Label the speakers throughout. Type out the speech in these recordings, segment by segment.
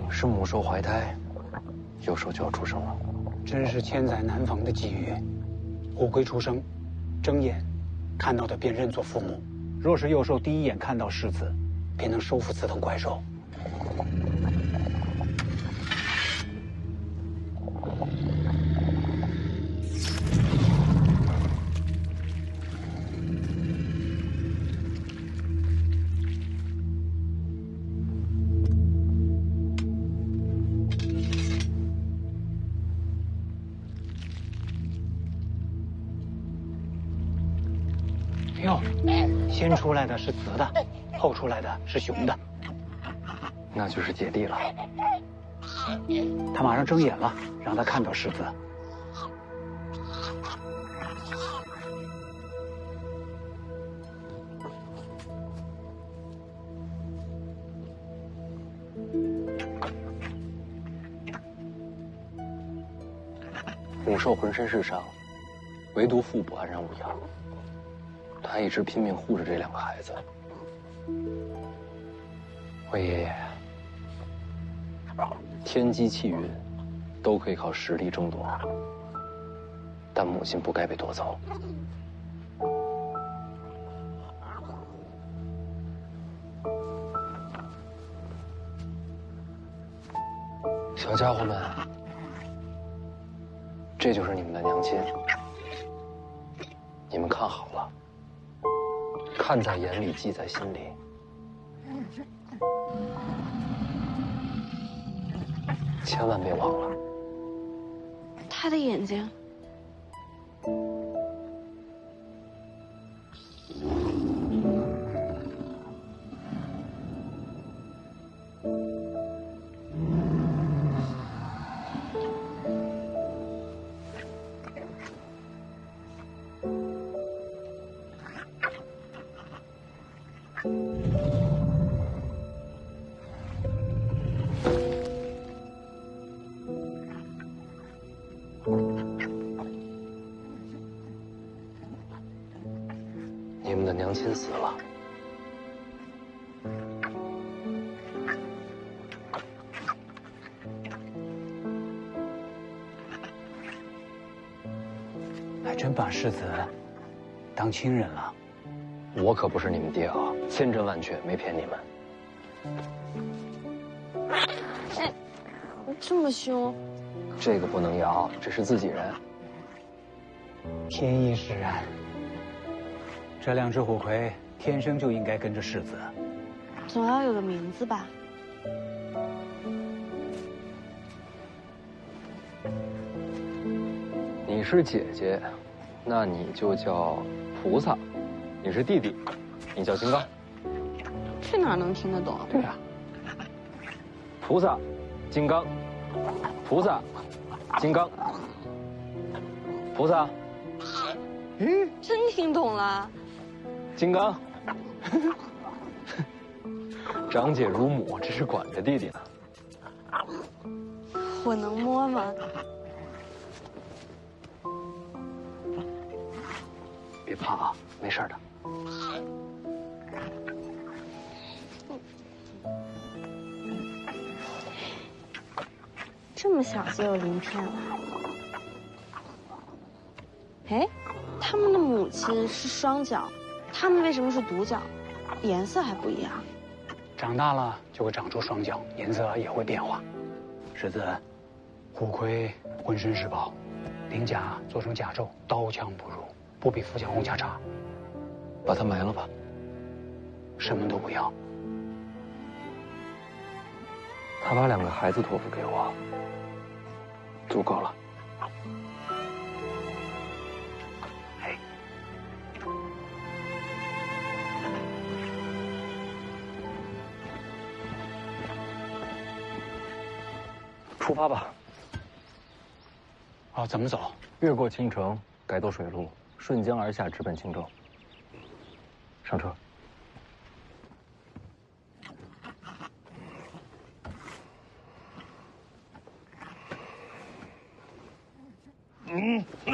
Speaker 1: 是母兽怀胎，幼兽就要出生了。
Speaker 2: 真是千载难逢的机遇。虎龟出生，睁眼看到的便认作父母。若是幼兽第一眼看到世子，便能收服此等怪兽。哟，先出来的是雌的，后出来的是雄的。
Speaker 1: 那就是姐弟了。
Speaker 2: 他马上睁眼了，让他看到世子。
Speaker 1: 母兽浑身是伤，唯独腹部安然无恙。他一直拼命护着这两个孩子。魏爷爷，天机气运都可以靠实力争夺，但母亲不该被夺走。小家伙们，这就是你们的娘亲，你们看好了，看在眼里，记在心里。千万别忘了，
Speaker 3: 他的眼睛。
Speaker 1: 你们的娘亲死了。
Speaker 2: 还真把世子当亲人了。
Speaker 1: 我可不是你们爹啊，千真万确，没骗你们。
Speaker 3: 哎，你这么凶。
Speaker 1: 这个不能要，这是自己人。
Speaker 2: 天意使然。这两只虎魁天生就应该跟着世子。
Speaker 3: 总要有个名字吧？
Speaker 1: 你是姐姐，那你就叫菩萨；你是弟弟，你叫金刚。
Speaker 3: 去哪儿能听得懂？
Speaker 1: 对呀，菩萨，金刚，菩萨，金刚，菩萨。
Speaker 3: 真听懂了。
Speaker 1: 金刚，长姐如母，这是管着弟弟呢。
Speaker 3: 我能摸吗？
Speaker 1: 别怕啊，没事的。
Speaker 3: 这么小就有鳞片了。哎，他们的母亲是双脚，他们为什么是独角？颜色还不一样。
Speaker 2: 长大了就会长出双脚，颜色也会变化。世子，虎盔浑身是宝，鳞甲做成甲胄，刀枪不入，不比富强红甲差。
Speaker 1: 把它埋了吧。
Speaker 2: 什么都不要。
Speaker 1: 他把两个孩子托付给我，足够了。
Speaker 2: 哎，
Speaker 1: 出发吧。
Speaker 2: 哦，怎么走？
Speaker 1: 越过青城，改走水路，顺江而下，直奔青州。上车。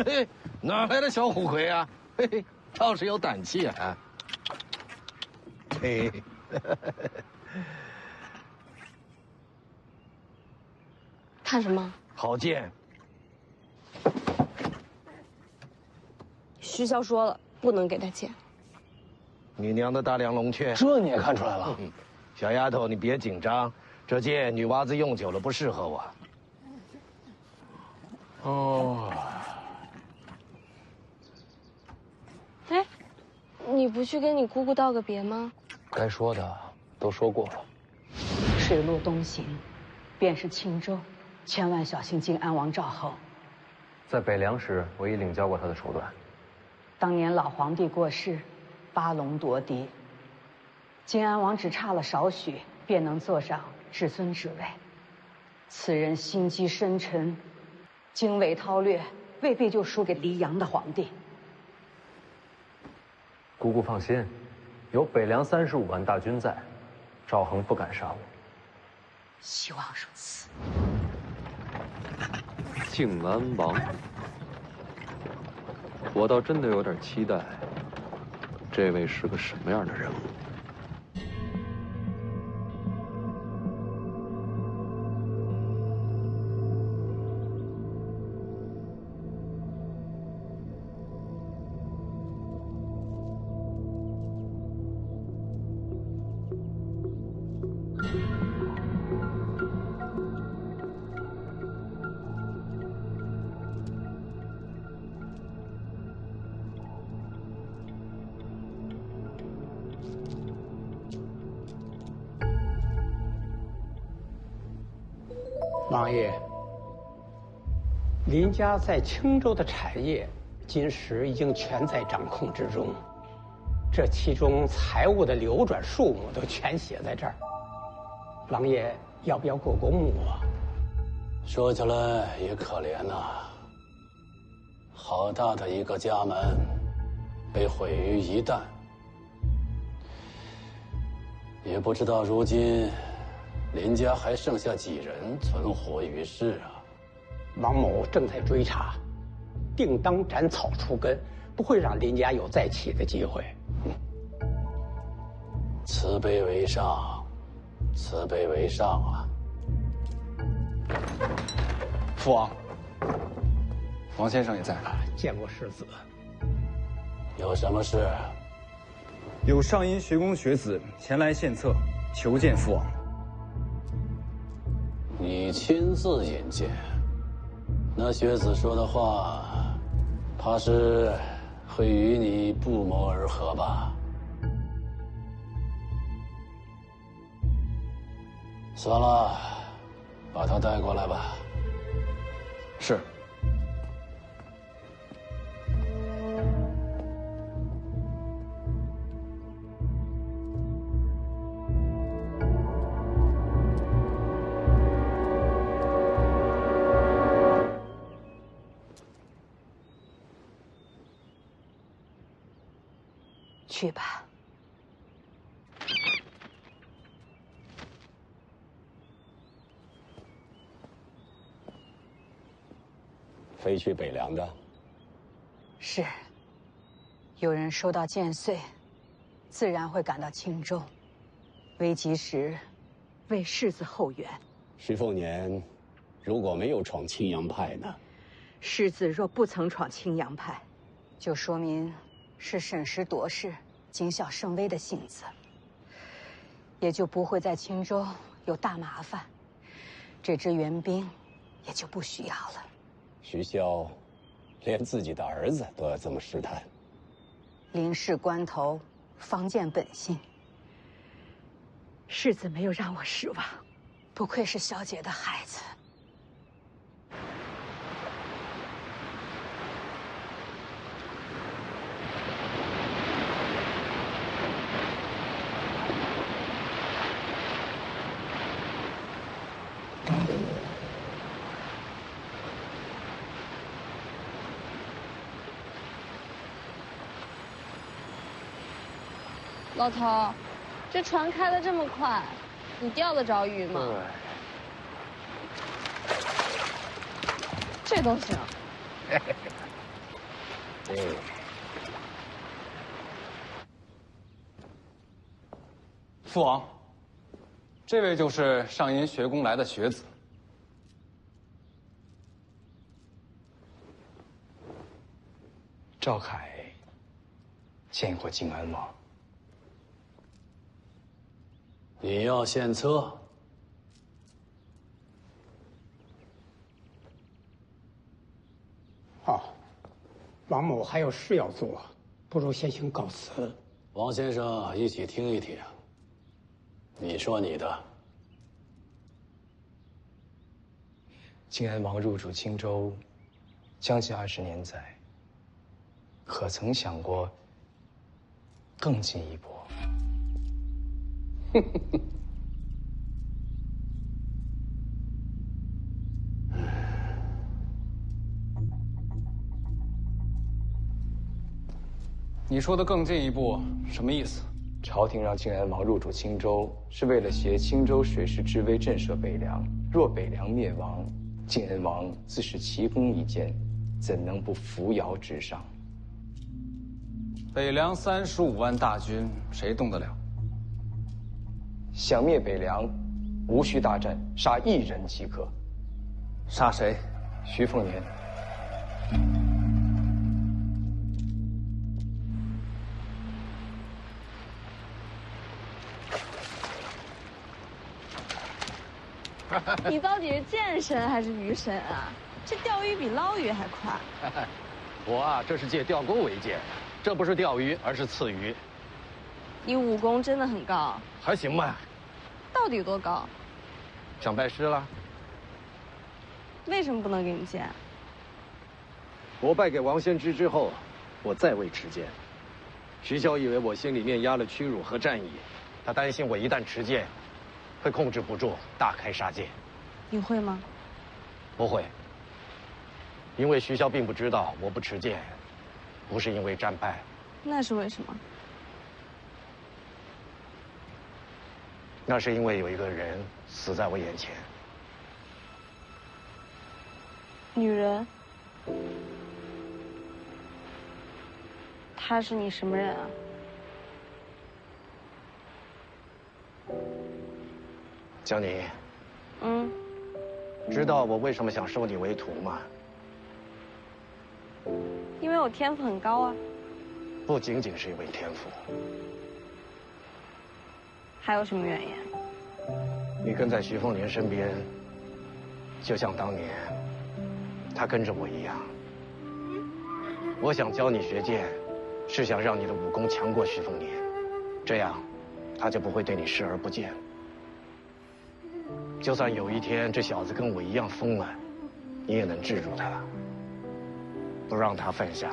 Speaker 4: 嘿，哪来的小虎魁啊？嘿嘿，倒是有胆气啊！嘿，
Speaker 3: 看什么？
Speaker 4: 好剑。
Speaker 3: 徐骁说了，不能给他钱。
Speaker 4: 你娘的大梁龙雀，
Speaker 2: 这你也看出来了？
Speaker 4: 小丫头，你别紧张，这剑女娃子用久了不适合我。
Speaker 2: 哦。
Speaker 3: 哎，你不去跟你姑姑道个别吗？
Speaker 2: 该说的都说过了。
Speaker 5: 水路东行，便是青州，千万小心靖安王赵恒。
Speaker 1: 在北凉时，我已领教过他的手段。
Speaker 5: 当年老皇帝过世，八龙夺嫡，靖安王只差了少许，便能坐上至尊之位。此人心机深沉，经纬韬略，未必就输给黎阳的皇帝。
Speaker 1: 姑姑放心，有北凉35万大军在，赵恒不敢杀我。
Speaker 5: 希望如此。
Speaker 1: 靖安王，我倒真的有点期待，这位是个什么样的人物？
Speaker 2: 王爷，林家在青州的产业，今时已经全在掌控之中，这其中财物的流转数目都全写在这儿。王爷要不要过过目啊？
Speaker 6: 说起来也可怜呐，好大的一个家门，被毁于一旦，也不知道如今林家还剩下几人存活于世啊？
Speaker 2: 王某正在追查，定当斩草除根，不会让林家有再起的机会。
Speaker 6: 慈悲为上，慈悲为上啊！
Speaker 7: 父王，王先生也在。
Speaker 2: 见过世子。
Speaker 6: 有什么事？
Speaker 7: 有上阴学宫学子前来献策，求见父王。
Speaker 6: 你亲自引荐，那学子说的话，怕是会与你不谋而合吧？算了，把他带过来吧。
Speaker 7: 是。
Speaker 5: 去吧。
Speaker 6: 飞去北凉的。
Speaker 5: 是。有人收到剑碎，自然会赶到青州，危急时为世子后援。
Speaker 6: 徐凤年如果没有闯青阳派呢？
Speaker 5: 世子若不曾闯青阳派，就说明是审时度势、谨小慎微的性子，也就不会在青州有大麻烦，这支援兵也就不需要了。
Speaker 6: 徐骁连自己的儿子都要这么试探，
Speaker 5: 临事关头，方见本性。世子没有让我失望，不愧是小姐的孩子。
Speaker 3: 老头，这船开得这么快，你钓得着鱼吗？这都行。
Speaker 7: 父王，这位就是上阴学宫来的学子。
Speaker 2: 赵凯见过靖安王。
Speaker 6: 你要献策？
Speaker 8: 好，王某还有事要做，不如先行告辞。
Speaker 6: 王先生，一起听一听。你说你的。
Speaker 2: 靖安王入主青州，将近20年载，可曾想过更进一步？
Speaker 7: 你说的更进一步什么意思？
Speaker 2: 朝廷让靖安王入主青州，是为了挟青州水师之威震慑北凉。若北凉灭亡，靖安王自是奇功一件，怎能不扶摇直上？
Speaker 7: 北凉35万大军，谁动得了？
Speaker 2: 想灭北凉，无需大战，杀1人即可。
Speaker 7: 杀谁？
Speaker 2: 徐凤年。
Speaker 3: 你到底是剑神还是鱼神啊？这钓鱼比捞鱼还快。
Speaker 4: 我啊，这是借钓钩为鉴，这不是钓鱼，而是刺鱼。
Speaker 3: 你武功真的很高，
Speaker 4: 还行吧？
Speaker 3: 到底多高？
Speaker 4: 想拜师了？
Speaker 3: 为什么不能给你剑？
Speaker 4: 我败给王先知之后，我再未持剑。徐骁以为我心里面压了屈辱和战意，他担心我一旦持剑，会控制不住，大开杀戒。
Speaker 3: 你会吗？
Speaker 4: 不会，因为徐骁并不知道我不持剑，不是因为战败，
Speaker 3: 那是为什么？
Speaker 4: 那是因为有一个人死在我眼前。
Speaker 3: 女人？她是你什么人啊？
Speaker 4: 江宁，
Speaker 3: 嗯，
Speaker 4: 知道我为什么想收你为徒吗？
Speaker 3: 因为我天赋很高啊。
Speaker 4: 不仅仅是因为天赋。
Speaker 3: 还有什么原因？
Speaker 4: 你跟在徐凤年身边，就像当年他跟着我一样。我想教你学剑，是想让你的武功强过徐凤年，这样他就不会对你视而不见。就算有一天这小子跟我一样疯了，你也能制住他，不让他犯下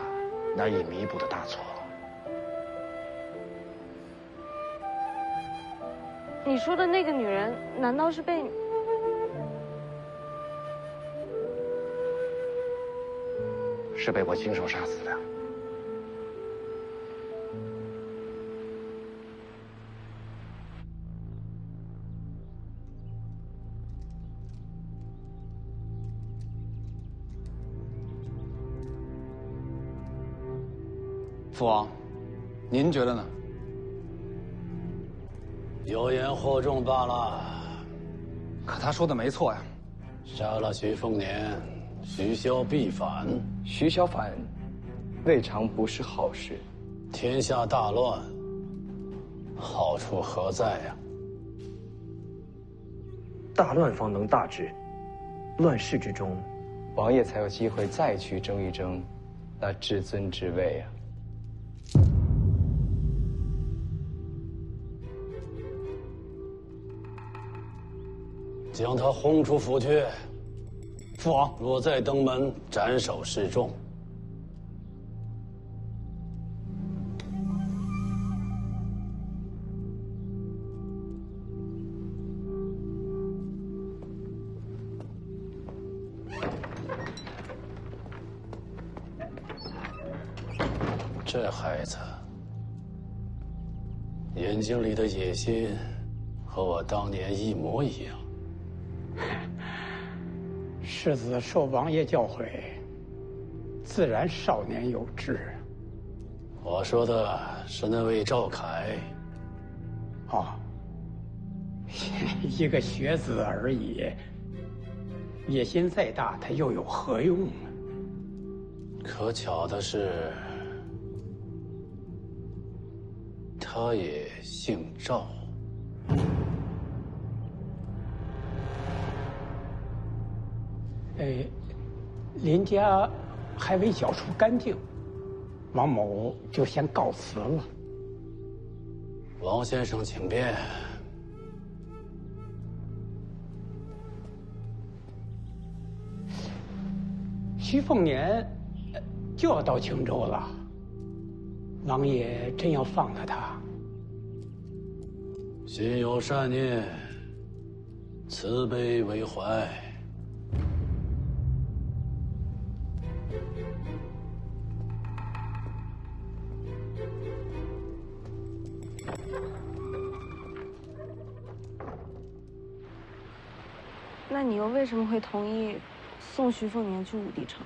Speaker 4: 难以弥补的大错。
Speaker 3: 你说的那个女人，难道是被你？
Speaker 4: 是被我亲手杀死的。
Speaker 7: 父王，您觉得呢？
Speaker 6: 有言惑众罢了。
Speaker 7: 可他说的没错呀。
Speaker 6: 杀了徐凤年，徐骁必反。
Speaker 2: 徐骁反，未尝不是好事。
Speaker 6: 天下大乱，好处何在呀？
Speaker 2: 大乱方能大治，乱世之中，王爷才有机会再去争一争那至尊之位啊！
Speaker 6: 将他轰出府去。
Speaker 7: 父王，
Speaker 6: 若再登门，斩首示众。这孩子眼睛里的野心和我当年一模一样。
Speaker 8: 世子受王爷教诲，自然少年有志。
Speaker 6: 我说的是那位赵凯。
Speaker 8: 啊，一个学子而已，野心再大，他又有何用呢？
Speaker 6: 可巧的是，他也姓赵。
Speaker 8: 林家还未缴出干净，王某就先告辞了。
Speaker 6: 王先生，请便。
Speaker 8: 徐凤年就要到青州了，王爷真要放了他？
Speaker 6: 心有善念，慈悲为怀。
Speaker 3: 那你又为什么会同意送徐凤年去武帝城？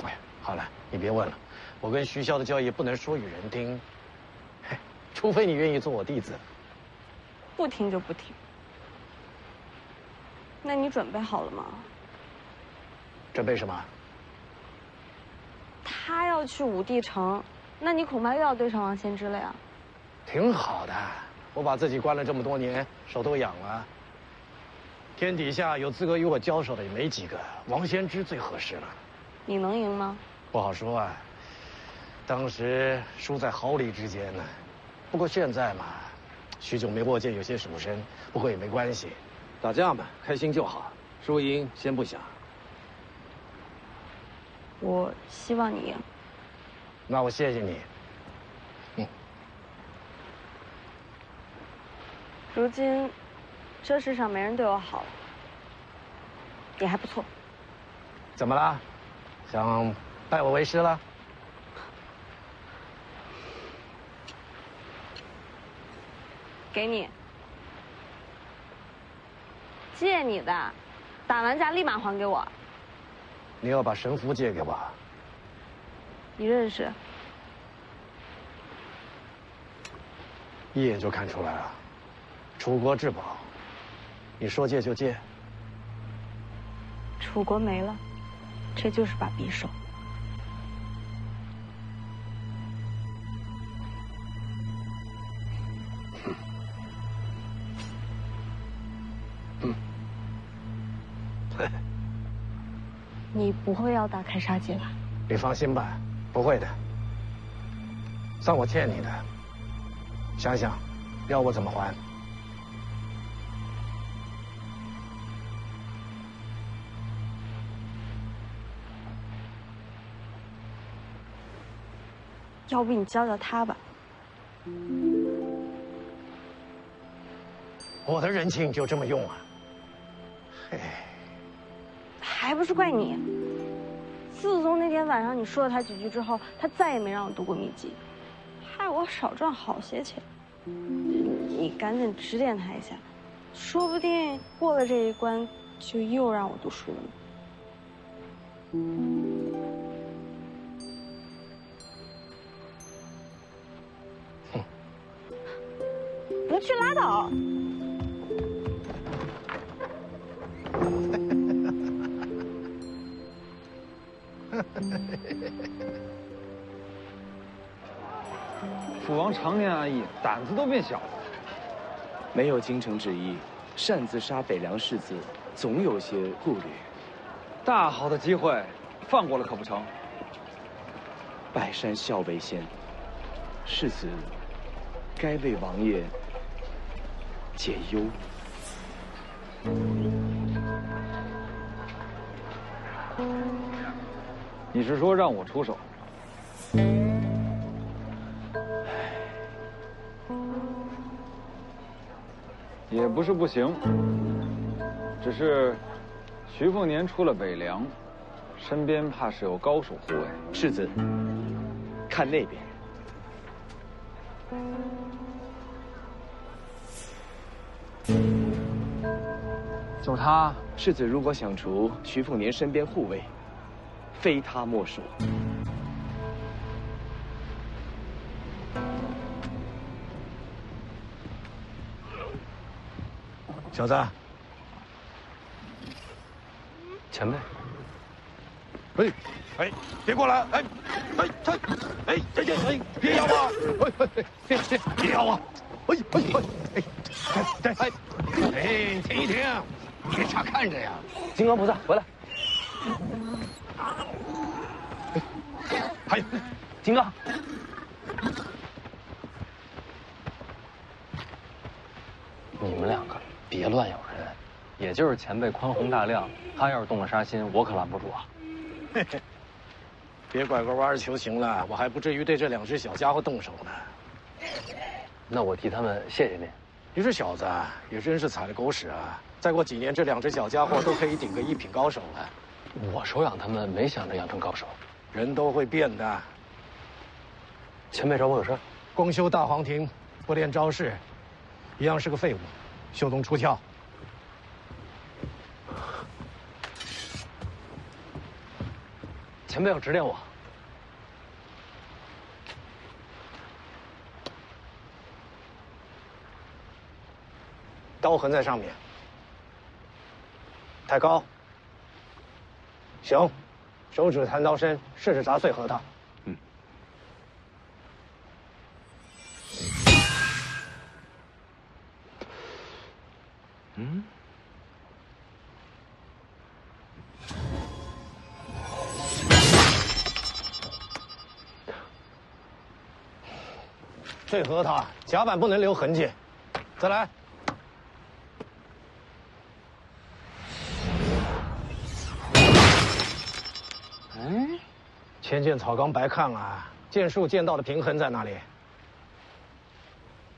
Speaker 4: 哎呀，好了，你别问了，我跟徐骁的交易不能说与人听，嘿，除非你愿意做我弟子。
Speaker 3: 不听就不听。那你准备好了吗？
Speaker 4: 准备什么？
Speaker 3: 他要去武帝城，那你恐怕又要对上王先知了呀。
Speaker 4: 挺好的，我把自己关了这么多年，手都痒了。天底下有资格与我交手的也没几个，王先知最合适了。
Speaker 3: 你能赢吗？
Speaker 4: 不好说啊，当时输在毫厘之间呢。不过现在嘛，许久没握剑，有些属身，不过也没关系。打架嘛，开心就好，输赢先不想。
Speaker 3: 我希望你赢。
Speaker 4: 那我谢谢你。
Speaker 3: 如今，这世上没人对我好了，也还不错。
Speaker 4: 怎么了？想拜我为师了？
Speaker 3: 给你，借你的，打完架立马还给我。
Speaker 4: 你要把神符借给我？
Speaker 3: 你认识？
Speaker 4: 一眼就看出来了，楚国至宝。你说借就借？
Speaker 3: 楚国没了，这就是把匕首。你不会要大开杀戒吧？
Speaker 4: 你放心吧，不会的。算我欠你的，想想，要我怎么还？
Speaker 3: 要不你教教他吧。
Speaker 4: 我的人情就这么用啊？嘿。
Speaker 3: 还不是怪你！自从那天晚上你说了他几句之后，他再也没让我读过秘籍，害我少赚好些钱。你赶紧指点他一下，说不定过了这一关，就又让我读书了呢。不去拉倒。
Speaker 7: 父王常年安逸，胆子都变小了。
Speaker 9: 没有京城旨意，擅自杀北凉士子，总有些顾虑。
Speaker 7: 大好的机会，放过了可不成？
Speaker 9: 拜山校为先，世子该为王爷解忧。
Speaker 7: 你是说让我出手？也不是不行，只是徐凤年出了北凉，身边怕是有高手护卫。
Speaker 9: 世子，看那边。
Speaker 7: 就是他。
Speaker 9: 世子如果想除徐凤年身边护卫，非他莫属。
Speaker 4: 小子，
Speaker 1: 前辈，
Speaker 4: 哎，别过来！别咬我！别咬我！停一停，别傻看着呀！
Speaker 1: 金刚菩萨回来。
Speaker 4: 还有，
Speaker 1: 金刚。你们两个别乱咬人，也就是前辈宽宏大量，他要是动了杀心，我可拦不住啊。
Speaker 4: 嘿嘿，别拐个弯求情了，我还不至于对这2只小家伙动手呢。
Speaker 1: 那我替他们谢谢您。
Speaker 4: 你这小子也真是踩了狗屎啊！再过几年，这2只小家伙都可以顶个1品高手了。
Speaker 1: 我收养他们，没想着养成高手。
Speaker 4: 人都会变的。
Speaker 1: 前辈找我有事？
Speaker 4: 光修大黄庭，不练招式，一样是个废物，秀动出鞘。
Speaker 1: 前辈要指点我。
Speaker 4: 刀痕在上面，太高。行，手指弹刀身，试着砸碎核桃。碎核桃，甲板不能留痕迹。再来。千剑草纲白看啊，剑术剑道的平衡在哪里？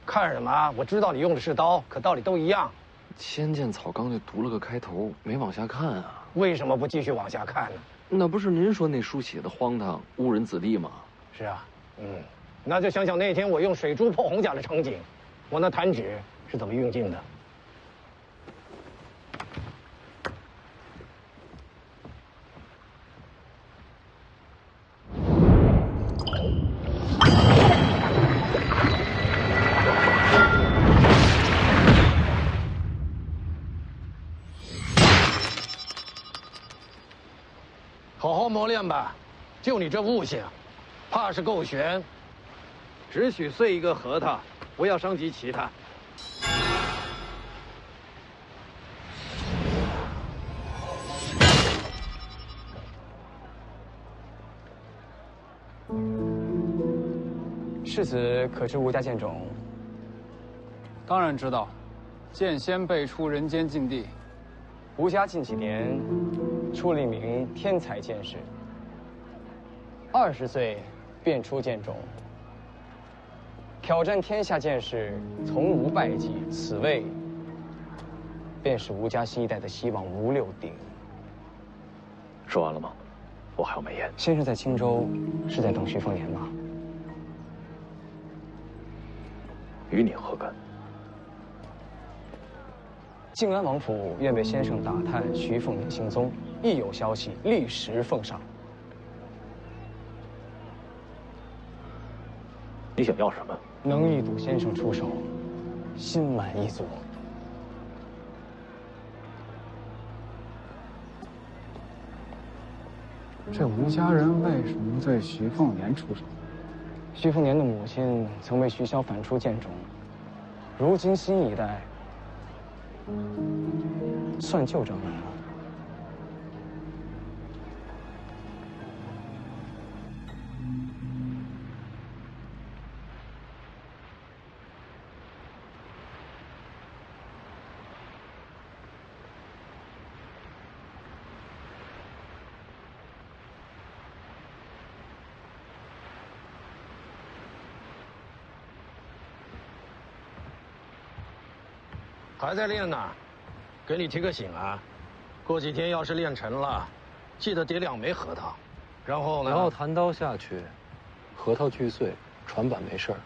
Speaker 4: 看什么？我知道你用的是刀，可道理都一样。
Speaker 1: 千剑草纲就读了个开头，没往下看啊。
Speaker 4: 为什么不继续往下看呢？
Speaker 1: 那不是您说那书写的荒唐，误人子弟吗？
Speaker 4: 是啊，那就想想那天我用水珠破红甲的场景，我那弹指是怎么运镜的。好好磨练吧，就你这悟性，怕是够悬。只许碎一个核桃，不要伤及其他。
Speaker 10: 世子可知吴家剑种？
Speaker 11: 当然知道，剑仙辈出人间禁地。
Speaker 10: 吴家近几年出了一名天才剑士，20岁便出剑种，挑战天下剑士，从无败绩。此位便是吴家新一代的希望吴六鼎。
Speaker 1: 说完了吗？我还有美言。
Speaker 10: 先生在青州是在等徐凤年吗？
Speaker 1: 与你何干？
Speaker 10: 靖安王府愿为先生打探徐凤年行踪，一有消息立时奉上。
Speaker 1: 你想要什么？
Speaker 10: 能一睹先生出手，心满意足。
Speaker 11: 这吴家人为什么对徐凤年出手？
Speaker 10: 徐凤年的母亲曾为徐骁反出剑种，如今新一代算旧账了。
Speaker 4: 还在练呢，给你提个醒啊，过几天要是练成了，记得叠2枚核桃，然后呢？
Speaker 1: 然后弹刀下去，核桃锯碎，船板没事儿。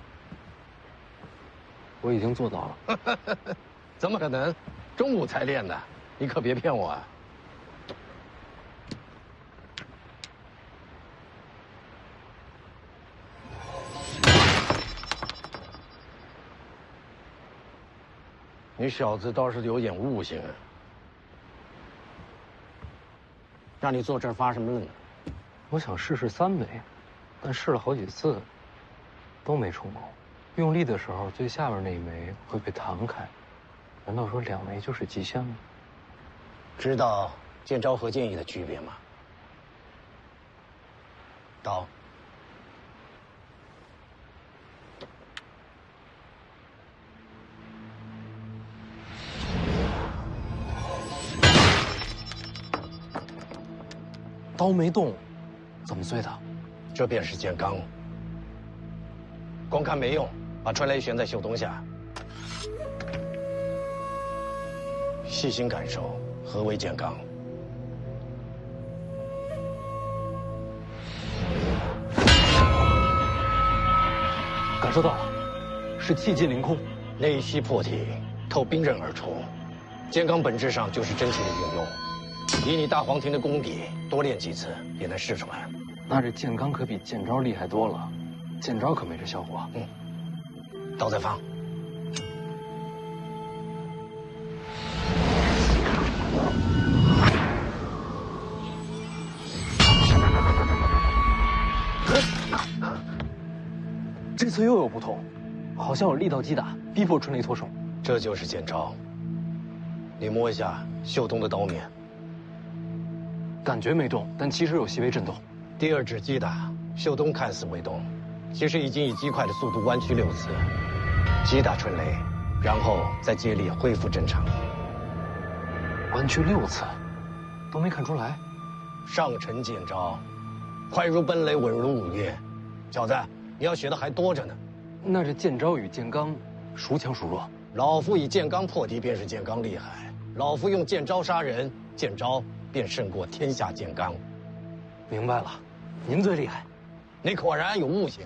Speaker 1: 我已经做到了。
Speaker 4: 怎么可能？中午才练的，你可别骗我啊！你小子倒是有点悟性啊！让你坐这儿发什么愣呢？
Speaker 1: 我想试试3枚，但试了好几次，都没成功。用力的时候，最下面那一枚会被弹开。难道说2枚就是极限吗？
Speaker 4: 知道剑招和剑意的区别吗？刀。
Speaker 1: 刀没动，怎么碎的？
Speaker 4: 这便是剑罡。光看没用，把春雷悬在袖东下，细心感受何为剑罡。
Speaker 1: 感受到了，是气机凌空，
Speaker 4: 内息破体，透冰刃而出。剑罡本质上就是真气的运用。以你大黄庭的功底，多练几次也能试出来。
Speaker 1: 那这剑罡可比剑招厉害多了，剑招可没这效果。
Speaker 4: 刀再放。
Speaker 1: 这次又有不同，好像有力道击打，逼迫春雷脱手。
Speaker 4: 这就是剑招。你摸一下袖东的刀面。
Speaker 1: 感觉没动，但其实有细微震动。
Speaker 4: 第2指击打，袖东看似未动，其实已经以极快的速度弯曲6次，击打春雷，然后再接力恢复正常。
Speaker 1: 弯曲6次，都没看出来。
Speaker 4: 上乘剑招，快如奔雷，稳如五岳。小子，你要学的还多着呢。
Speaker 1: 那这剑招与剑罡，孰强孰弱？
Speaker 4: 老夫以剑罡破敌，便是剑罡厉害。老夫用剑招杀人，剑招便胜过天下剑罡。
Speaker 1: 明白了，您最厉害。
Speaker 4: 你果然有悟性。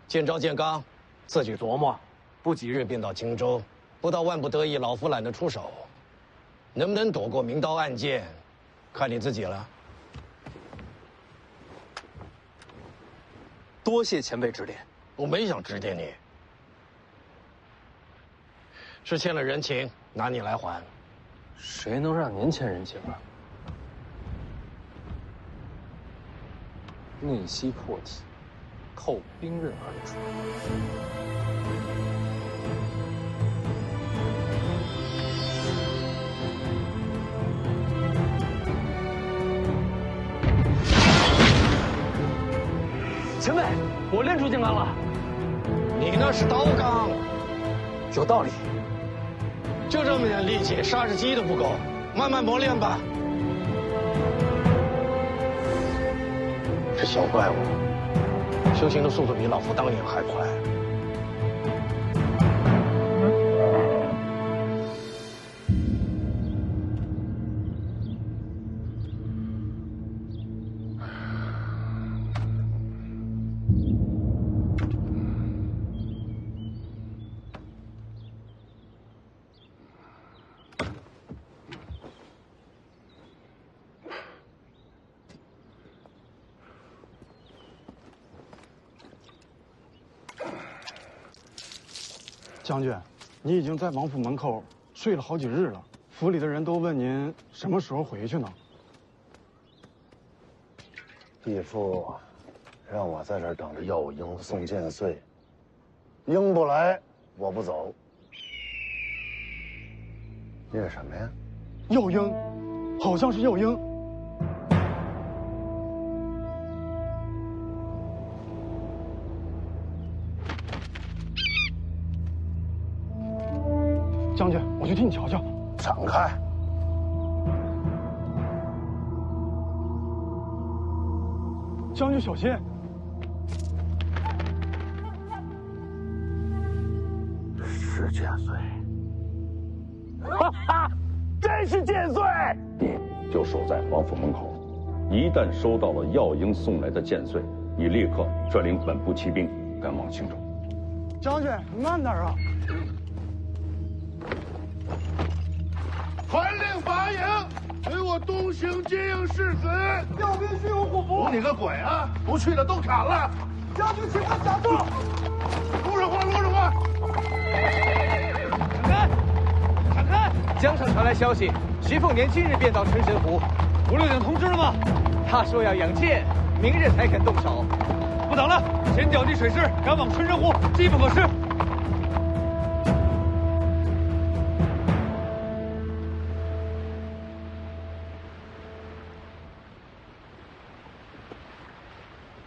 Speaker 4: 剑招剑罡，自己琢磨，不几日便到青州。不到万不得已，老夫懒得出手。能不能躲过明刀暗箭，看你自己了。
Speaker 1: 多谢前辈指点。
Speaker 4: 我没想指点你，是欠了人情，拿你来还。
Speaker 1: 谁能让您欠人情啊？内息破体，透冰刃而出。前辈，我练出剑罡了。
Speaker 4: 你那是刀罡，
Speaker 1: 有道理。
Speaker 4: 就这么点力气，杀只鸡都不够，慢慢磨练吧。这小怪物修行的速度比老夫当年还快。
Speaker 12: 将军，你已经在王府门口睡了好几日了，府里的人都问您什么时候回去呢？
Speaker 13: 义父让我在这儿等着耀英送剑穗，英不来我不走。念什么呀？
Speaker 12: 耀英，好像是耀英。将军，我去替你瞧瞧。
Speaker 13: 闪开！
Speaker 12: 将军小心！
Speaker 13: 是剑穗。哈哈，真是剑穗！
Speaker 14: 你就守在王府门口，一旦收到了耀英送来的剑穗，你立刻率领本部骑兵赶往青州。
Speaker 12: 将军，慢点啊！
Speaker 15: 传令拔营，给我东行接应世子。
Speaker 12: 耀兵虚有虎符。
Speaker 15: 服你个鬼啊！不去的都砍了。
Speaker 12: 将军，请问下座。
Speaker 15: 路上话，路上话。
Speaker 12: 闪开！
Speaker 9: 江上传来消息，徐凤年今日便到春神湖。
Speaker 7: 吴六鼎通知了吗？
Speaker 9: 他说要养剑，明日才肯动手。
Speaker 7: 不等了，先调集水师，赶往春神湖，机不可失。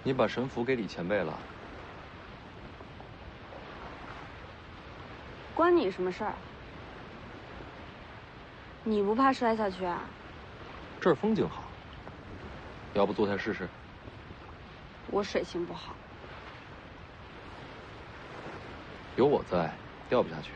Speaker 1: 你把神符给李前辈了，
Speaker 3: 关你什么事儿？你不怕摔下去啊？
Speaker 1: 这儿风景好，要不坐下试试？
Speaker 3: 我水性不好。
Speaker 1: 有我在，掉不下去。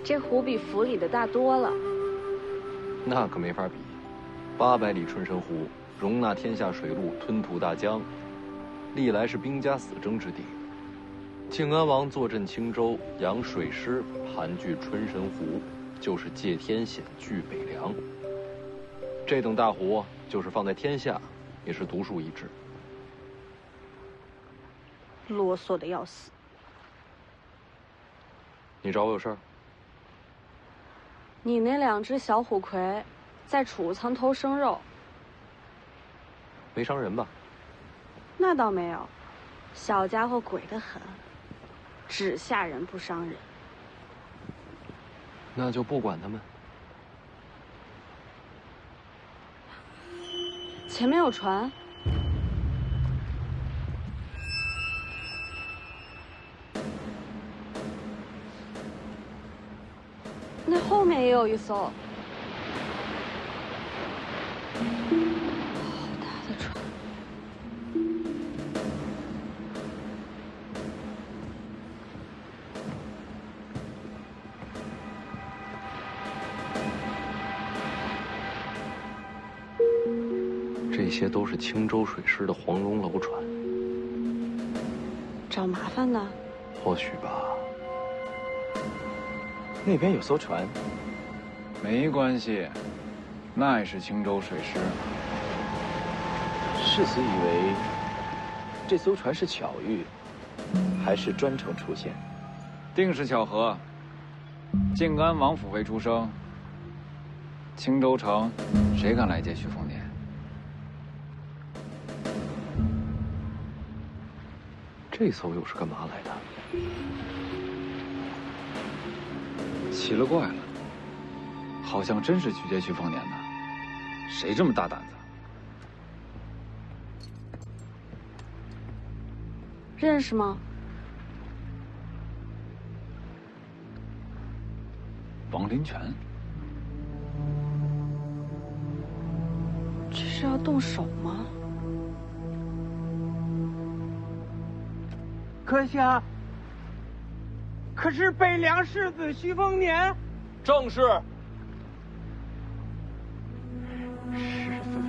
Speaker 3: 这湖比府里的大多了。
Speaker 1: 那可没法比，800里春神湖容纳天下水陆，吞吐大江，历来是兵家死争之地。靖安王坐镇青州，养水师，盘踞春神湖，就是借天险据北凉。这等大湖，就是放在天下，也是独树一帜。
Speaker 3: 啰嗦的要死。
Speaker 1: 你找我有事儿？
Speaker 3: 你那2只小虎葵，在储物仓偷生肉，
Speaker 1: 没伤人吧？
Speaker 3: 那倒没有，小家伙鬼得很，只吓人不伤人。
Speaker 1: 那就不管他们。
Speaker 3: 前面有船。那后面也有一艘，好大的船。
Speaker 1: 这些都是青州水师的黄蓉楼船。
Speaker 3: 找麻烦的？
Speaker 1: 或许吧。
Speaker 9: 那边有艘船，
Speaker 7: 没关系，那也是青州水师。
Speaker 9: 世子以为这艘船是巧遇，还是专程出现？
Speaker 7: 定是巧合。靖安王府为出生，青州城谁敢来接徐凤年？
Speaker 1: 这艘又是干嘛来的？
Speaker 7: 奇了怪了，好像真是去接徐凤年的，谁这么大胆子？
Speaker 3: 认识吗？
Speaker 7: 王林泉，
Speaker 3: 这是要动手吗？
Speaker 8: 阁下，可是北凉世子徐凤年？
Speaker 1: 正是。
Speaker 9: 世子，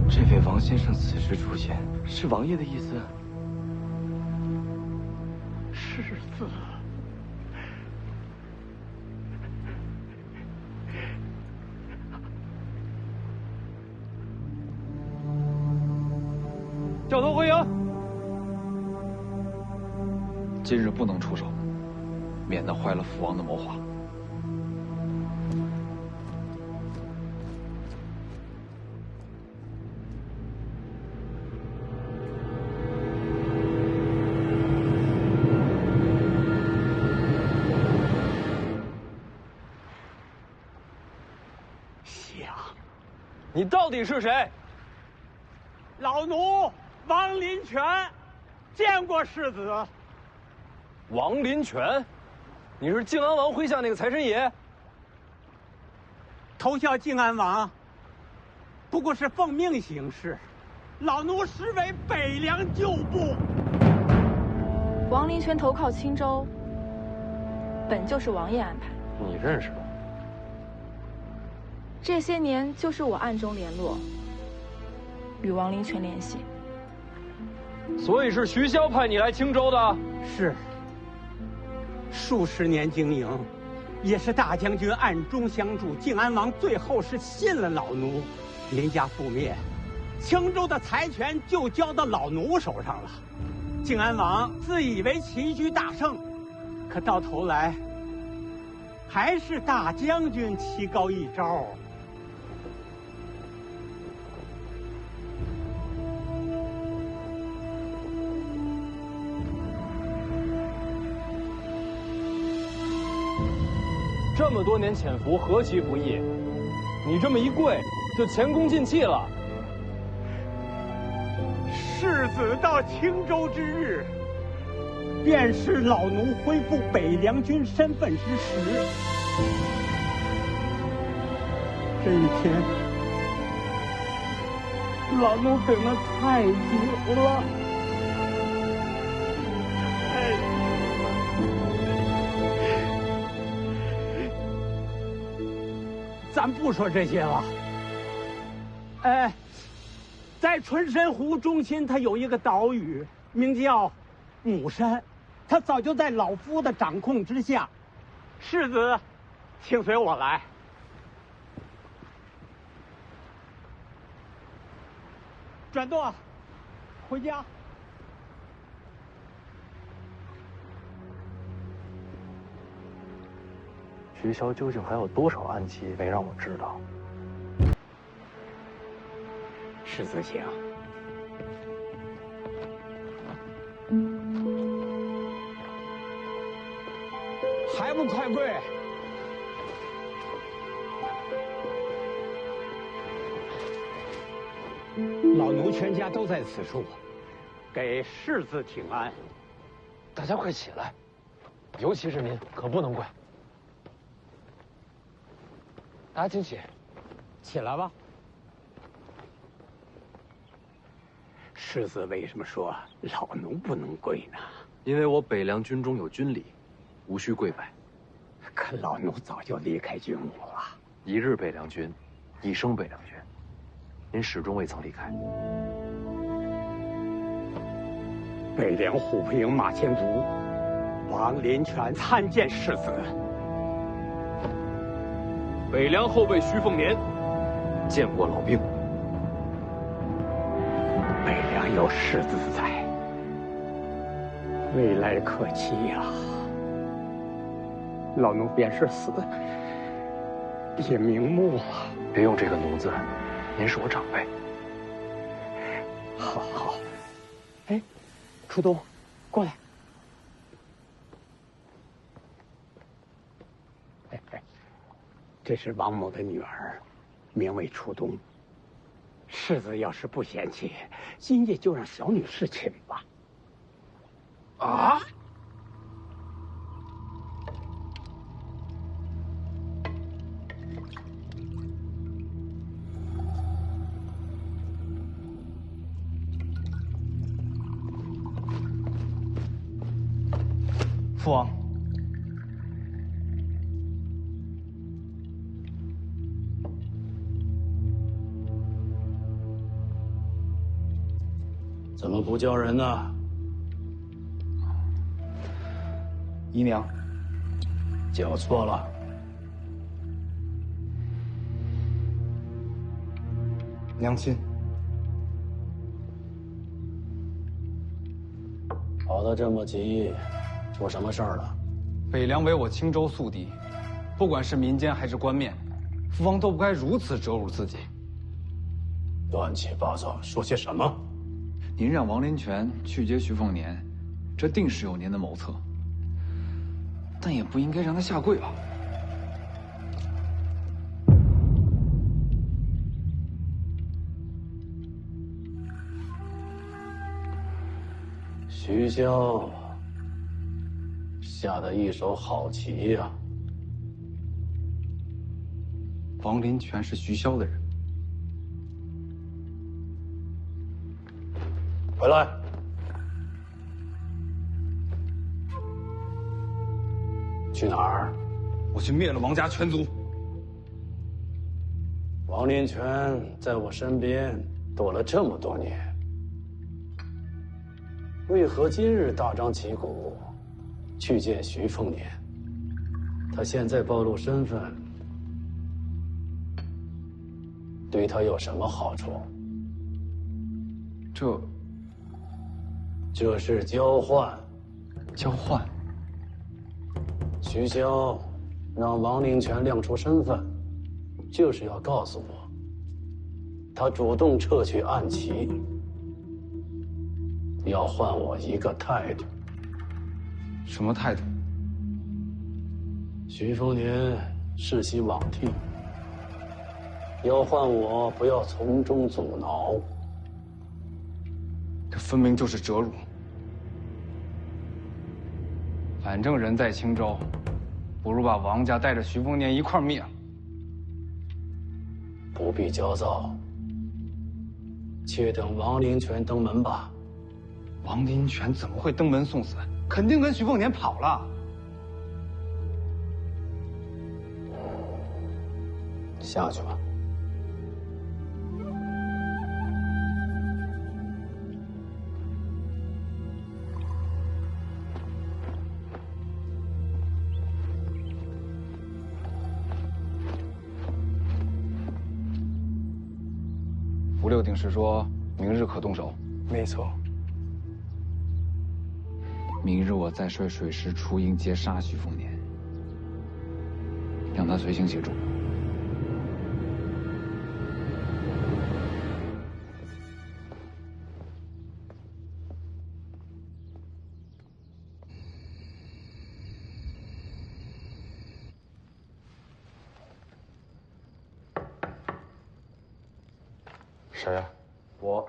Speaker 9: 这位王先生此时出现，是王爷的意思？
Speaker 8: 世子，
Speaker 7: 掉头回营。今日不能出手，免得坏了父王的谋划。
Speaker 8: 想，
Speaker 1: 你到底是谁？
Speaker 8: 老奴王林泉，见过世子。
Speaker 1: 王林泉，你是靖安王麾下那个财神爷？
Speaker 8: 投效靖安王，不过是奉命行事。老奴实为北凉旧部。
Speaker 16: 王林泉投靠青州，本就是王爷安排。
Speaker 1: 你认识的？
Speaker 16: 这些年就是我暗中联络，与王林泉联系。
Speaker 1: 所以是徐骁派你来青州的？
Speaker 8: 是。数十年经营，也是大将军暗中相助。靖安王最后是信了老奴，林家覆灭，青州的财权就交到老奴手上了。靖安王自以为齐居大胜，可到头来还是大将军棋高一招。
Speaker 1: 这么多年潜伏，何其不易！你这么一跪，就前功尽弃了。
Speaker 8: 世子到青州之日，便是老奴恢复北凉军身份之时。这一天，老奴等了太久了。咱不说这些了。在春申湖中心，它有一个岛屿，名叫母山，它早就在老夫的掌控之下。世子，请随我来。转舵，回家。
Speaker 1: 徐骁究竟还有多少暗器没让我知道？
Speaker 8: 世子请。还不快跪！老奴全家都在此处，给世子请安。
Speaker 1: 大家快起来，尤其是您，可不能跪。大家请起，
Speaker 8: 起来吧。世子为什么说老奴不能跪呢？
Speaker 1: 因为我北凉军中有军礼，无需跪拜。
Speaker 8: 可老奴早就离开军伍了。
Speaker 1: 一日北凉军，一生北凉军，您始终未曾离开。
Speaker 8: 北凉虎扑营马前卒，王林泉参见世子。
Speaker 1: 北凉后备徐凤年，见过老兵。
Speaker 8: 北凉有世子在，未来可期呀。老奴便是死，也瞑目了。
Speaker 1: 别用这个奴字，您是我长辈。
Speaker 8: 好好。哎，初冬，过来。这是王某的女儿，名为初冬。世子要是不嫌弃，今夜就让小女侍寝吧。啊！
Speaker 9: 父王。
Speaker 6: 怎么不叫人呢？
Speaker 9: 姨娘，
Speaker 6: 叫错了。
Speaker 9: 娘亲。
Speaker 6: 跑得这么急，出什么事儿了？
Speaker 11: 北凉为我青州宿敌，不管是民间还是官面，父王都不该如此折辱自己。
Speaker 6: 乱七八糟，说些什么？
Speaker 7: 您让王林泉去接徐凤年，这定是有您的谋策，但也不应该让他下跪吧？
Speaker 6: 徐骁下的一手好棋呀！
Speaker 7: 王林泉是徐骁的人，
Speaker 6: 回来。去哪儿？
Speaker 11: 我去灭了王家全族。
Speaker 6: 王林泉在我身边躲了这么多年，为何今日大张旗鼓去见徐凤年？他现在暴露身份，对他有什么好处？这是交换。
Speaker 11: 交换。
Speaker 6: 徐骁让王林泉亮出身份，就是要告诉我，他主动撤去暗棋，要换我一个态度。
Speaker 11: 什么态度？
Speaker 6: 徐凤年世袭罔替，要换我不要从中阻挠。
Speaker 11: 这分明就是折辱。反正人在青州，不如把王家带着徐凤年一块灭了。
Speaker 6: 不必焦躁，且等王林泉登门吧。
Speaker 11: 王林泉怎么会登门送死？肯定跟徐凤年跑了。
Speaker 6: 下去吧。
Speaker 11: 吴六定是说明日可动手。
Speaker 2: 没错。
Speaker 11: 明日我再率水师出营截杀徐凤年，让他随行协助。
Speaker 12: 谁呀？
Speaker 1: 我。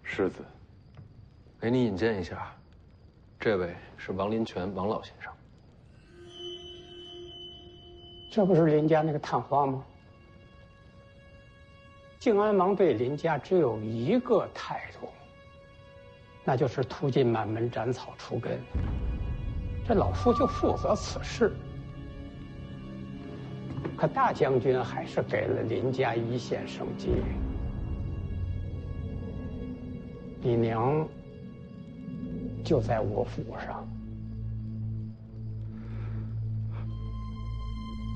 Speaker 12: 世子，
Speaker 1: 给你引荐一下，这位是王林泉，王老先生。
Speaker 2: 这不是林家那个探花吗？靖安王对林家只有一个态度，那就是屠尽满门，斩草除根。这老夫就负责此事。可大将军还是给了林家一线生机。你娘就在我府上。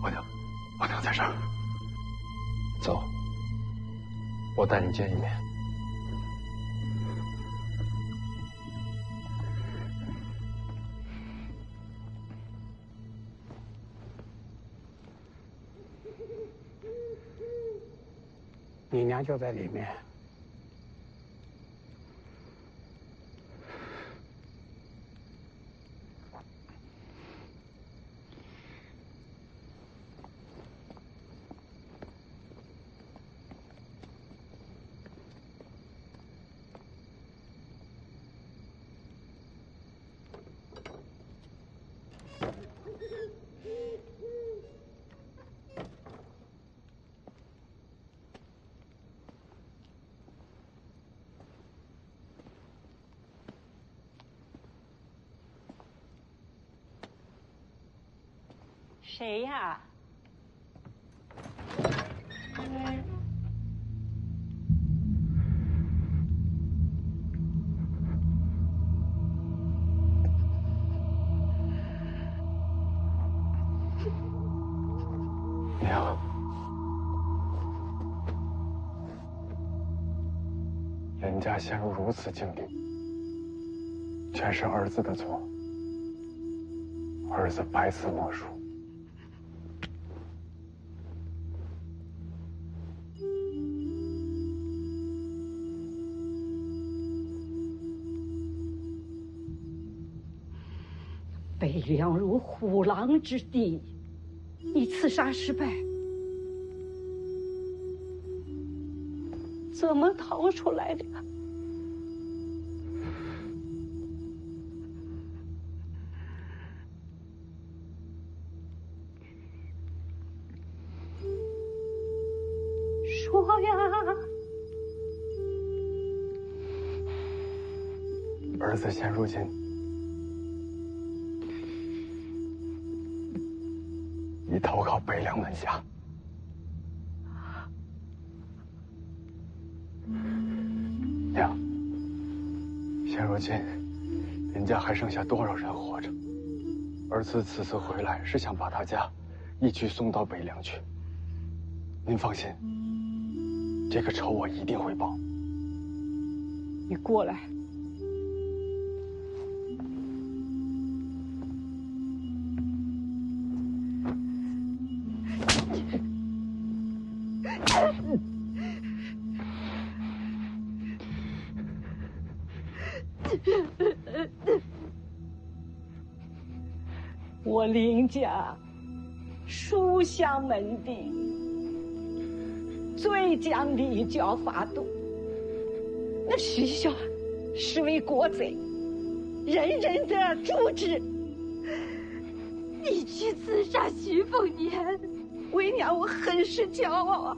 Speaker 12: 我娘在这儿。
Speaker 1: 走，我带你见一面。
Speaker 2: 你娘就在里面。
Speaker 5: 谁呀？
Speaker 12: 娘，人家陷入如此境地，全是儿子的错，儿子百死莫赎。
Speaker 5: 北凉如虎狼之地，你刺杀失败，怎么逃出来的呀？说呀！
Speaker 12: 儿子现如今已投靠北凉门下。娘，现如今林家还剩下多少人活着？儿子此次回来是想把他家一起送到北凉去。您放心，这个仇我一定会报。
Speaker 5: 你过来。我林家书香门第，最讲礼教法度。那学校是为国贼，人人都要诛之。
Speaker 17: 你去刺杀徐凤年，
Speaker 5: 为娘我很是骄傲啊！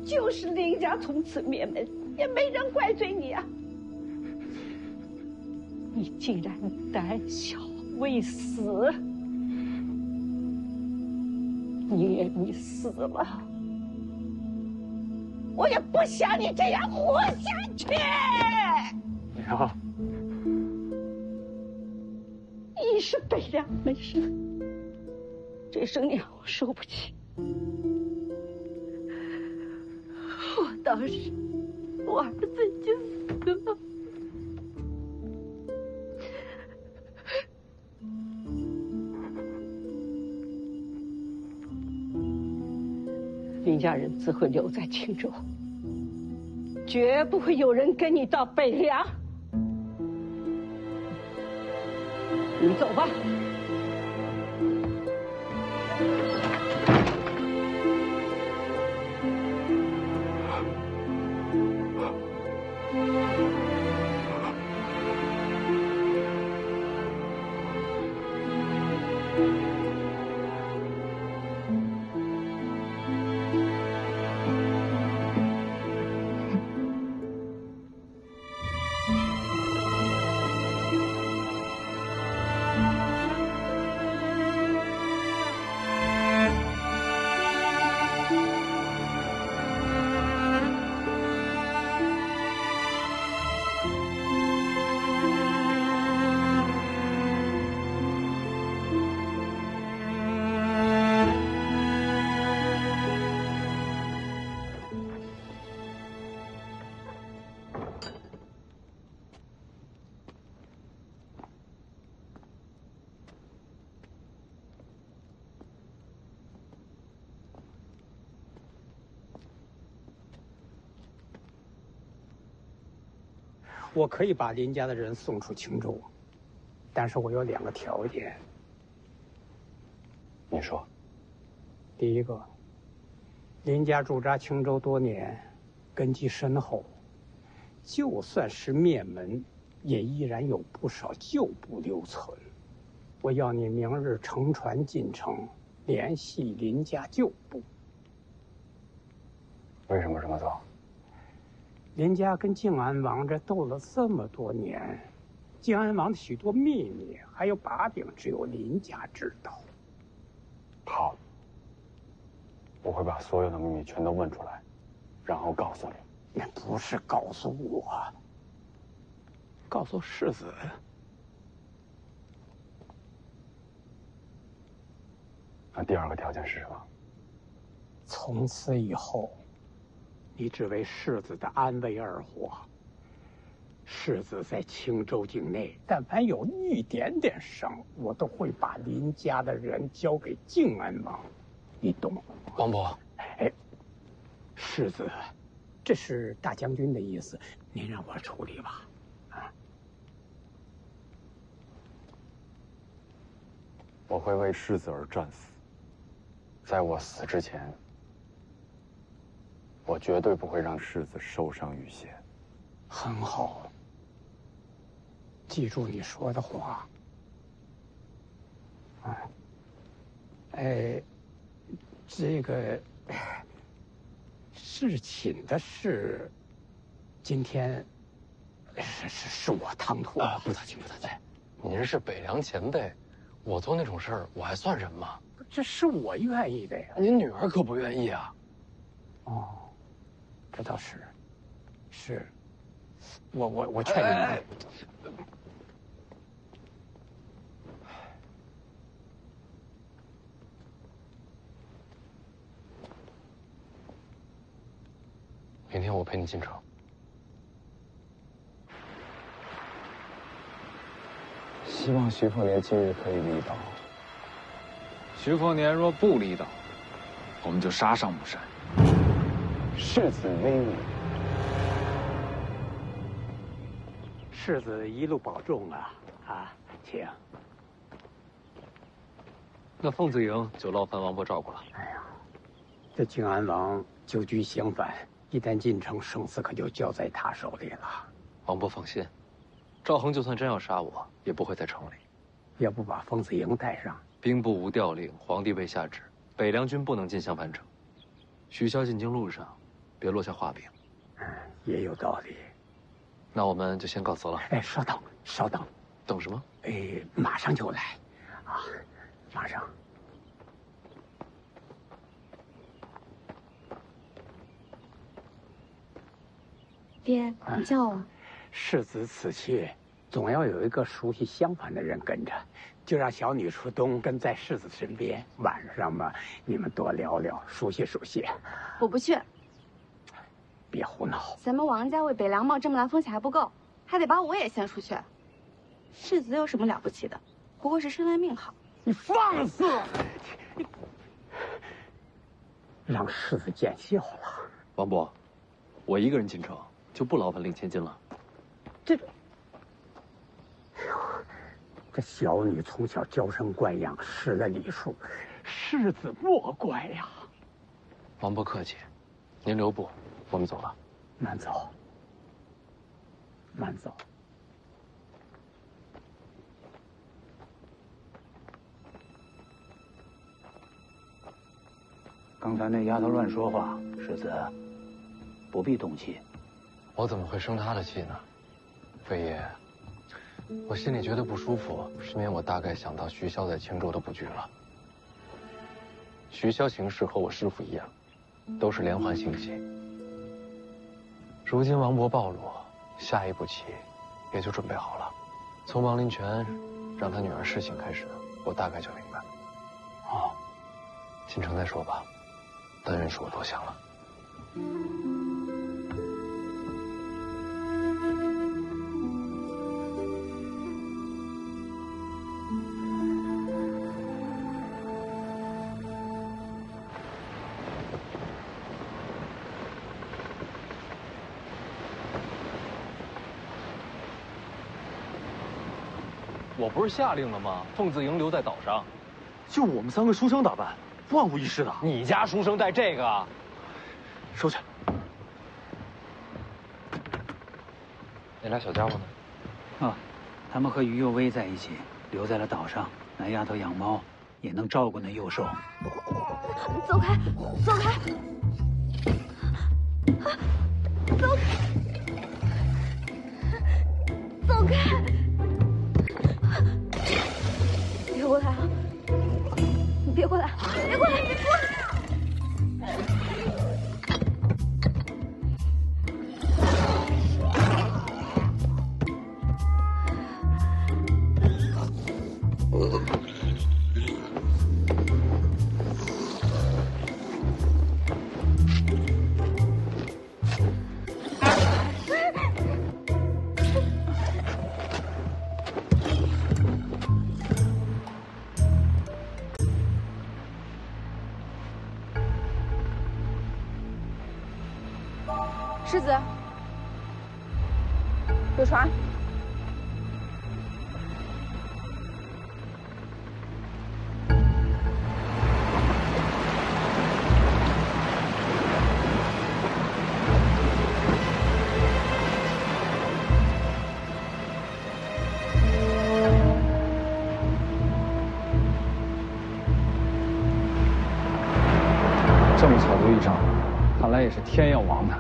Speaker 5: 就是林家从此灭门，也没人怪罪你啊！你竟然胆小未死，你死了，我也不想你这样活下去。
Speaker 12: 娘，
Speaker 5: 你是北凉门生，这声娘我受不起。我当时，我儿子已经死了。林家人自会留在青州，绝不会有人跟你到北凉。你走吧。
Speaker 8: 我可以把林家的人送出青州，但是我有2个条件。
Speaker 12: 你说。
Speaker 8: 第一个，林家驻扎青州多年，根基深厚，就算是灭门，也依然有不少旧部留存。我要你明日乘船进城，联系林家旧部。
Speaker 12: 为什么这么做？
Speaker 8: 林家跟靖安王这斗了这么多年，靖安王的许多秘密还有把柄，只有林家知道。
Speaker 12: 好，我会把所有的秘密全都问出来，然后告诉你。
Speaker 8: 那不是告诉我，告诉世子。
Speaker 12: 那第2个条件是什么？
Speaker 8: 从此以后，你只为世子的安危而活。世子在青州境内，但凡有一点点伤，我都会把林家的人交给靖安王，你懂吗？
Speaker 11: 王伯，
Speaker 8: 哎，世子，这是大将军的意思，您让我处理吧。啊，
Speaker 12: 我会为世子而战死，在我死之前，我绝对不会让世子受伤于险。
Speaker 8: 很好，记住你说的话。这个侍寝的事，今天是我唐突了。
Speaker 1: 不打紧，您是北凉前辈，我做那种事儿，我还算什么？
Speaker 8: 这是我愿意的呀。
Speaker 1: 您女儿可不愿意啊。
Speaker 8: 哦，这倒是，我劝你。
Speaker 1: 明天我陪你进城。
Speaker 10: 希望徐凤年今日可以离岛。
Speaker 7: 徐凤年若不离岛，我们就杀上母山。
Speaker 10: 世子威武。
Speaker 8: 世子一路保重啊！啊，请。
Speaker 1: 那凤子营就劳烦王伯照顾了。
Speaker 8: 哎呀，这靖安王久居襄樊，一旦进城，生死可就交在他手里了。
Speaker 1: 王伯放心，赵恒就算真要杀我，也不会在城里。
Speaker 8: 要不把凤子营带上？
Speaker 1: 兵部无调令，皇帝未下旨，北凉军不能进襄樊城。许萧进京路上，别落下话柄。
Speaker 8: 也有道理。
Speaker 1: 那我们就先告辞了。
Speaker 8: 哎，稍等。
Speaker 1: 等什么？
Speaker 8: 哎，马上就来，啊，马上。
Speaker 17: 爹，你叫我。
Speaker 8: 世子此去，总要有一个熟悉襄樊的人跟着，就让小女出东跟在世子身边，晚上嘛，你们多聊聊，熟悉熟悉。
Speaker 17: 我不去。
Speaker 8: 别胡闹！
Speaker 17: 咱们王家为北凉冒这么大风险还不够，还得把我也先出去。世子有什么了不起的？不过是生来命好。
Speaker 8: 你放肆！让世子见笑了。
Speaker 1: 王伯，我一个人进城，就不劳烦令千金了。
Speaker 8: 这小女从小娇生惯养，识了礼数，世子莫怪呀。
Speaker 1: 王伯客气，您留步，我们走了。
Speaker 8: 慢走，慢走。
Speaker 2: 刚才那丫头乱说话，世子不必动气。
Speaker 1: 我怎么会生她的气呢？飞爷，我心里觉得不舒服，是因为我大概想到徐骁在青州的布局了。徐骁行事和我师父一样，都是连环心计。如今王伯暴露，下一步棋也就准备好了。从王林泉让他女儿侍寝开始，我大概就明白。
Speaker 2: 哦，
Speaker 1: 进城再说吧，但愿是我多想了。我不是下令了吗？凤子营留在岛上，
Speaker 12: 就我们3个书生打扮，万无一失的。
Speaker 1: 你家书生带这个？
Speaker 12: 收起。
Speaker 1: 那俩小家伙呢？
Speaker 2: 啊，他们和于右威在一起，留在了岛上。那丫头养猫，也能照顾那幼兽。
Speaker 17: 走开，走开，走开，走开！别过来啊！你别过来，别过来，别过来！世子，有船。
Speaker 7: 这么巧就遇上了。
Speaker 11: 看来也是天要亡他。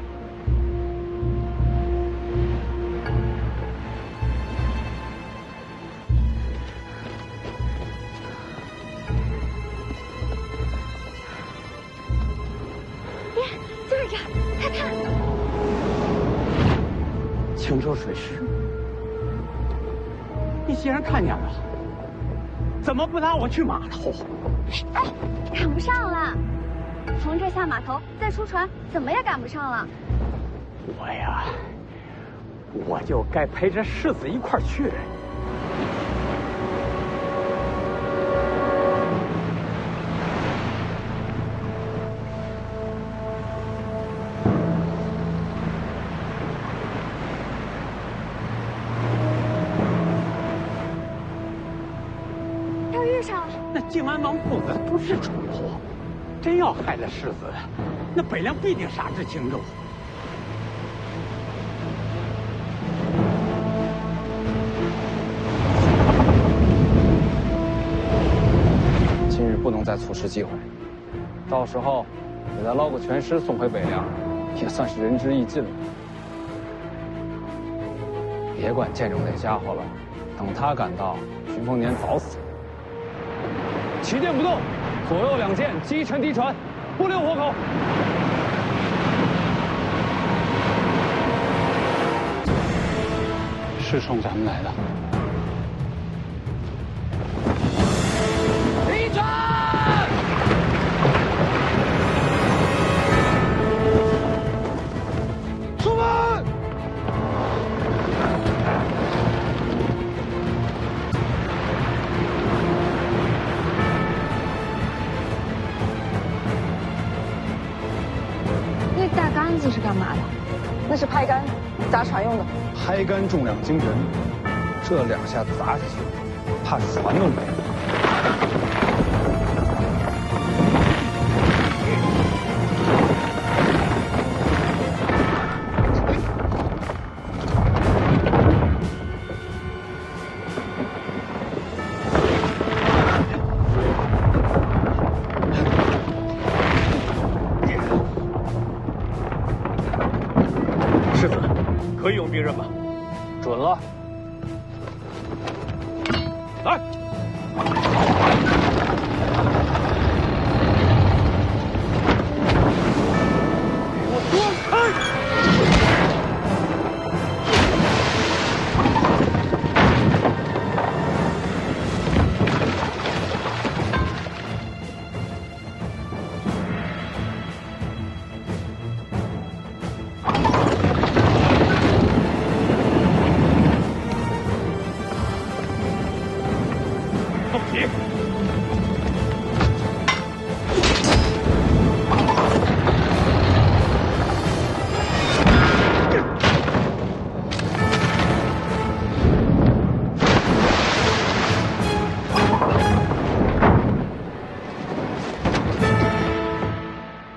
Speaker 3: 爹，就是这儿，快看！
Speaker 8: 青州水师，你既然看见了，怎么不拉我去码头？
Speaker 17: 哎，赶不上了，从这下码头再出船，怎么也赶不上了。
Speaker 8: 我就该陪着世子一块儿去。
Speaker 17: 要遇上了，
Speaker 8: 那靖安王父子不是蠢货，真要害了世子，那北凉必定杀至青州。
Speaker 11: 今日不能再错失机会，到时候给他捞个全尸送回北凉，也算是仁至义尽了。别管建州那家伙了，等他赶到，徐凤年早死。旗舰不动，左右两舰击沉敌船，不留活口。
Speaker 2: 是冲咱们来的。
Speaker 11: 敌船！出门！
Speaker 17: 那大杆子是干嘛的？
Speaker 16: 那是拍杆，砸船用的。
Speaker 11: 拍杆重量惊人，这两下砸下去，怕船都没了。
Speaker 9: 世子，可以用兵刃吗？
Speaker 11: 准了。
Speaker 9: 来。给我躲开！凤起！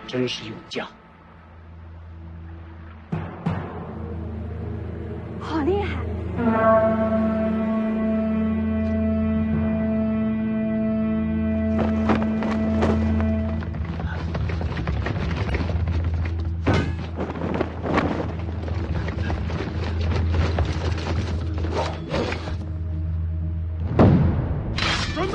Speaker 8: 真是勇将，
Speaker 17: 好厉害！
Speaker 15: 准备！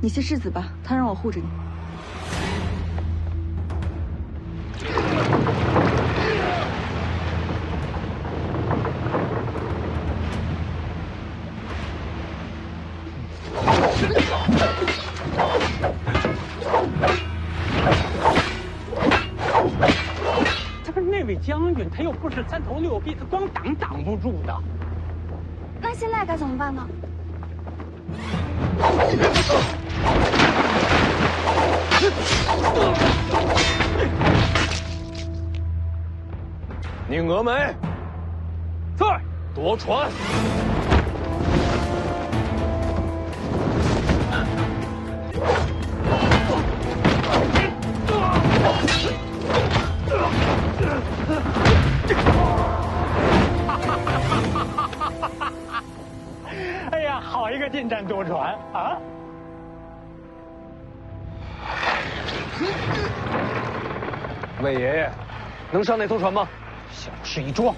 Speaker 16: 你谢世子吧，他让我护着你。
Speaker 8: 这不是那位将军，他又不是三头六臂，他光挡不住的。
Speaker 17: 那现在该怎么办呢？
Speaker 4: 宁峨眉，
Speaker 11: 在，
Speaker 4: 夺船。
Speaker 8: 哎呀，好一个近战夺船啊！
Speaker 4: 魏爷爷，能上那艘船吗？
Speaker 8: 小事一桩。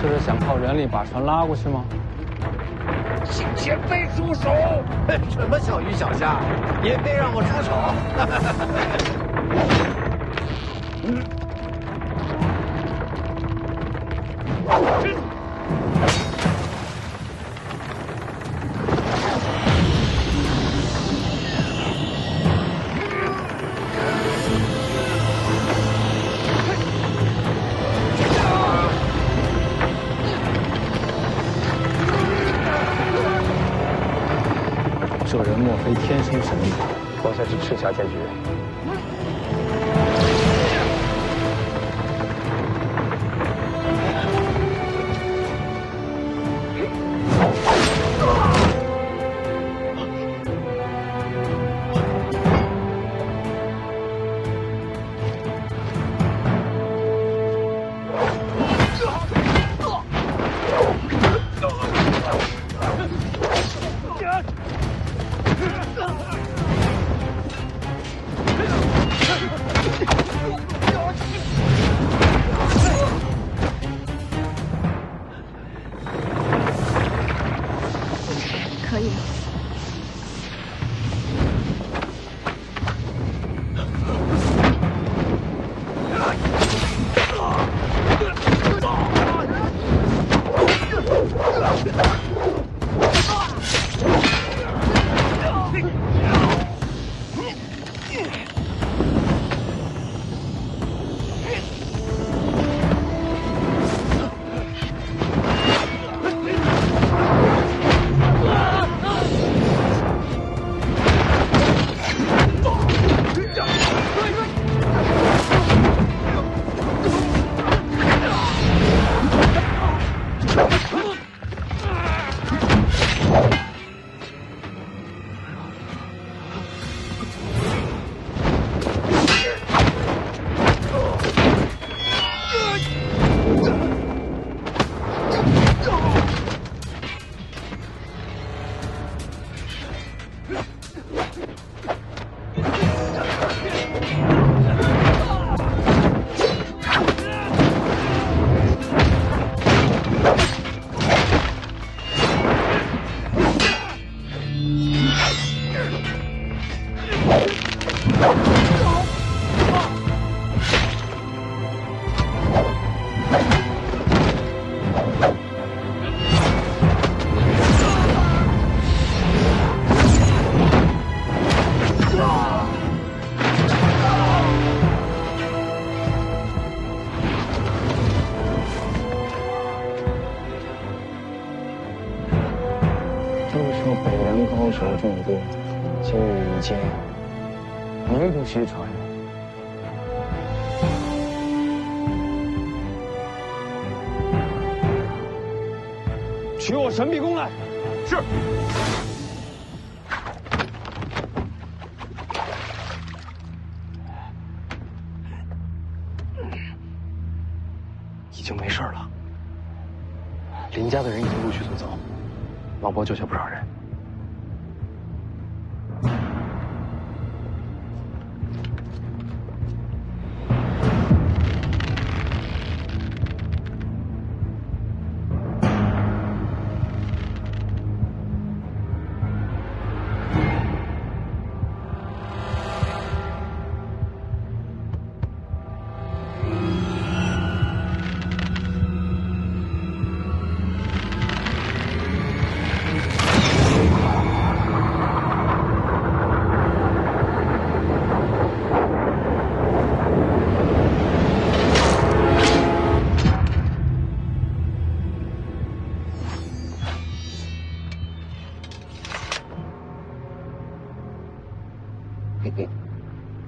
Speaker 11: 这是想靠人力把船拉过去吗？
Speaker 4: 请前辈出手！
Speaker 18: 什么小鱼小虾，也别让我出手！
Speaker 11: 这人莫非天生神力？
Speaker 10: 方才是赤霞剑诀。
Speaker 16: 可以。
Speaker 10: 都说北凉高手众多，今日一见，名不虚传。
Speaker 11: 取我神臂弓来！
Speaker 4: 是。
Speaker 12: 已经没事了。林家的人已经陆续走，老伯救下不少人。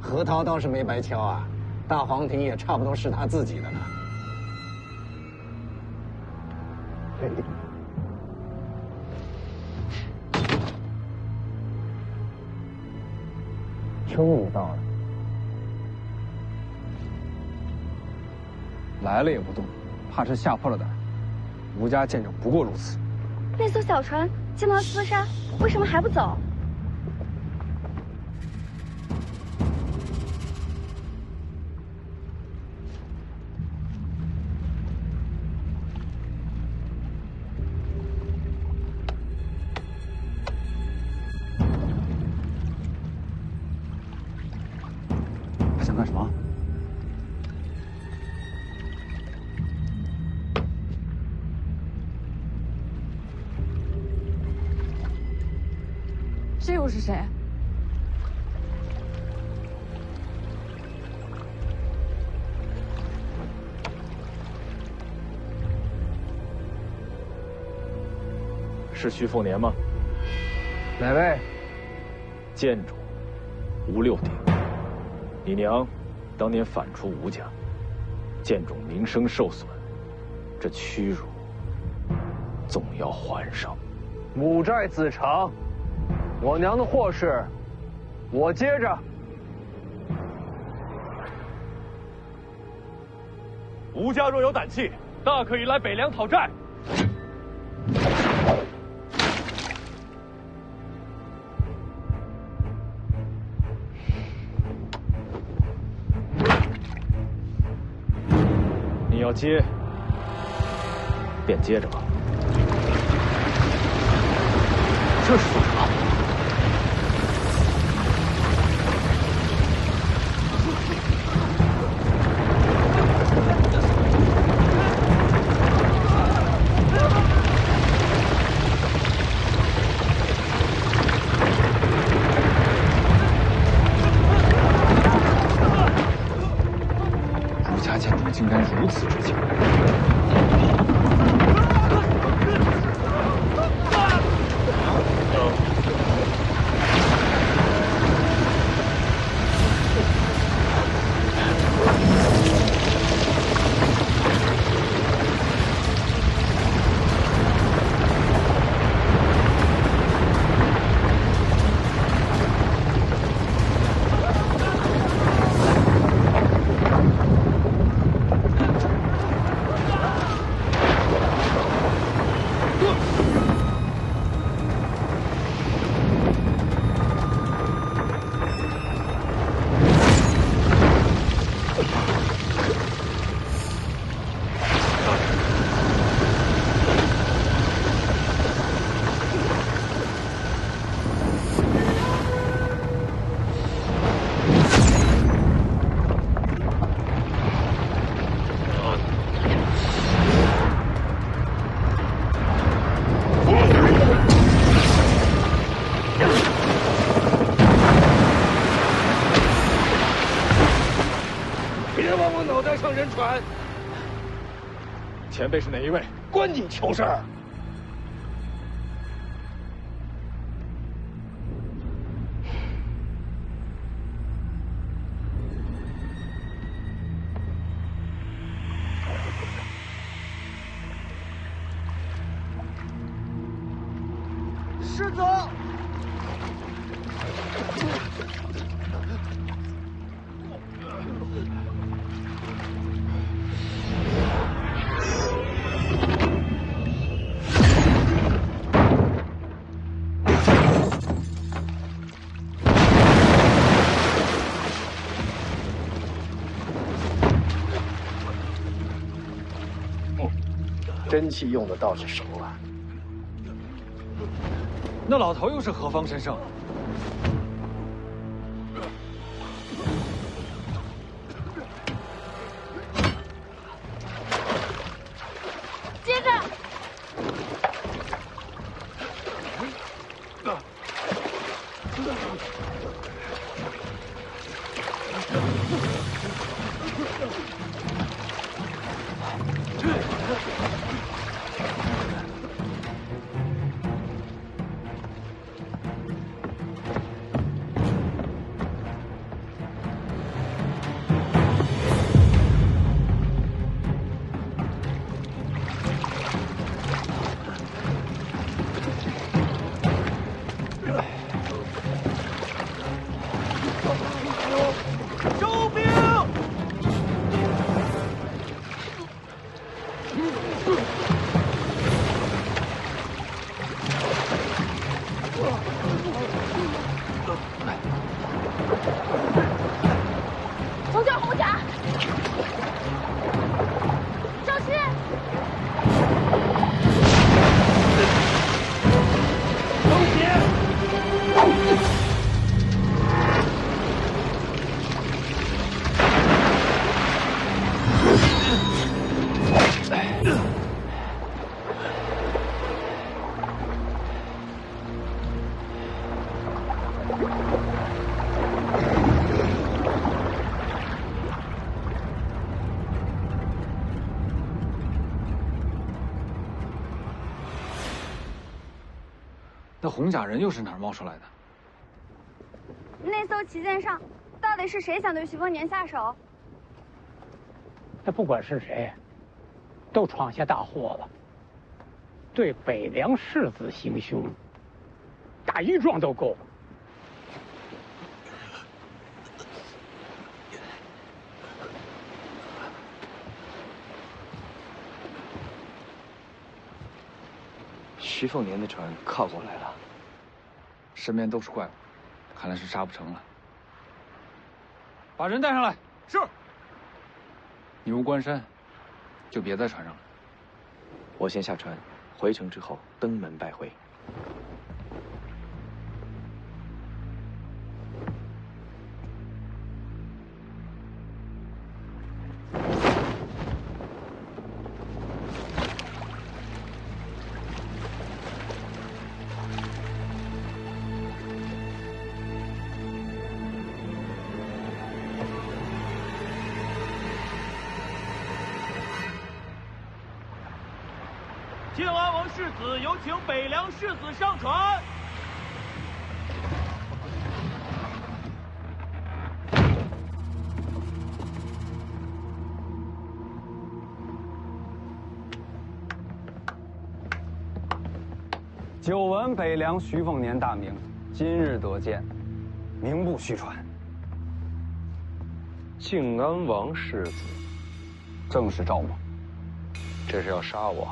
Speaker 4: 核桃倒是没白敲啊，大黄庭也差不多是他自己的了。
Speaker 11: 终于到了，来了也不动，怕是吓破了胆。吴家见证不过如此。
Speaker 17: 那艘小船见到厮杀，为什么还不走？
Speaker 11: 他想干什么？
Speaker 16: 这又是谁？
Speaker 1: 是徐凤年吗？
Speaker 11: 哪位？
Speaker 1: 剑主吴六鼎。你娘当年反出吴家，剑主名声受损，这屈辱总要还上。
Speaker 11: 母债子偿，我娘的祸事，我接着。
Speaker 1: 吴家若有胆气，大可以来北凉讨债。你要接，便接着吧。这是做什么？
Speaker 11: 儒家剑主竟然如此之强！
Speaker 15: 人传。
Speaker 1: 前辈是哪一位？
Speaker 15: 关你球事儿！
Speaker 18: 师祖。
Speaker 4: 真气用的倒是熟啊！
Speaker 1: 那老头又是何方神圣？
Speaker 17: 接着。
Speaker 15: 收兵！
Speaker 16: 从这红甲，赵师。
Speaker 7: 那红甲人又是哪儿冒出来的？
Speaker 17: 那艘旗舰上，到底是谁想对徐丰年下手？
Speaker 2: 那不管是谁，都闯下大祸了。对北凉世子行凶，打一桩都够。
Speaker 9: 徐凤年的船靠过来了，
Speaker 7: 身边都是怪物，看来是杀不成了。把人带上来。是。你入关山，就别在船上了。
Speaker 9: 我先下船，回城之后登门拜会。
Speaker 15: 靖安王世子有请北凉世子上船。
Speaker 11: 久闻北凉徐凤年大名，今日得见，名不虚传。
Speaker 1: 靖安王世子，
Speaker 11: 正是赵某。
Speaker 1: 这是要杀我？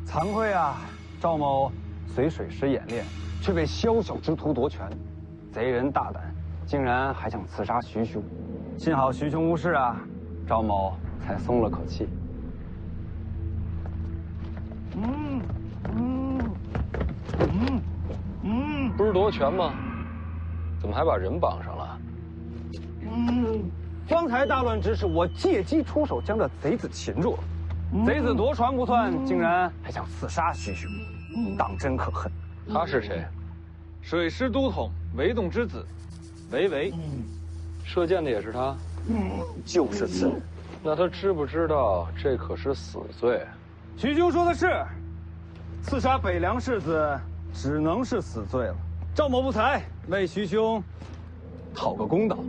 Speaker 11: 惭愧啊，赵某随水师演练，却被宵小之徒夺权，贼人大胆，竟然还想刺杀徐兄。幸好徐兄无事啊，赵某才松了口气。
Speaker 1: 不是夺权吗？怎么还把人绑上了？
Speaker 11: 方才大乱之时，我借机出手将这贼子擒住了。 贼子夺船不算，竟然还想刺杀徐兄，当真可恨。
Speaker 1: 他是谁？
Speaker 7: 水师都统韦栋之子，韦唯。
Speaker 1: 射箭的也是他？
Speaker 11: 就是此人。
Speaker 1: 那他知不知道这可是死罪？
Speaker 11: 徐兄说的是，刺杀北凉世子只能是死罪了。赵某不才，为徐兄讨个公道。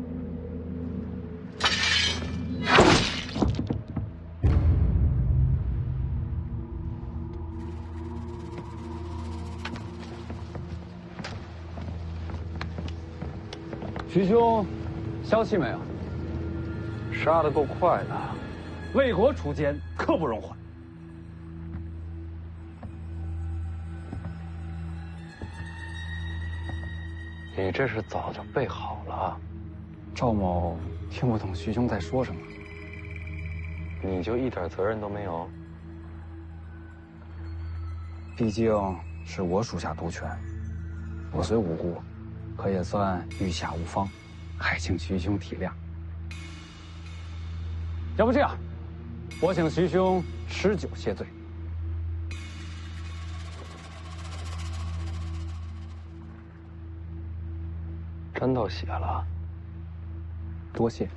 Speaker 11: 徐兄，消息没有？
Speaker 1: 杀得够快的。
Speaker 11: 为国除奸，刻不容缓。
Speaker 1: 你这是早就备好了。
Speaker 11: 赵某听不懂徐兄在说什么。
Speaker 1: 你就一点责任都没有？
Speaker 11: 毕竟是我属下独权，我虽无辜。 可也算御下无方，还请徐兄体谅。要不这样，我请徐兄吃酒谢罪。
Speaker 1: 沾到血了，
Speaker 11: 多谢。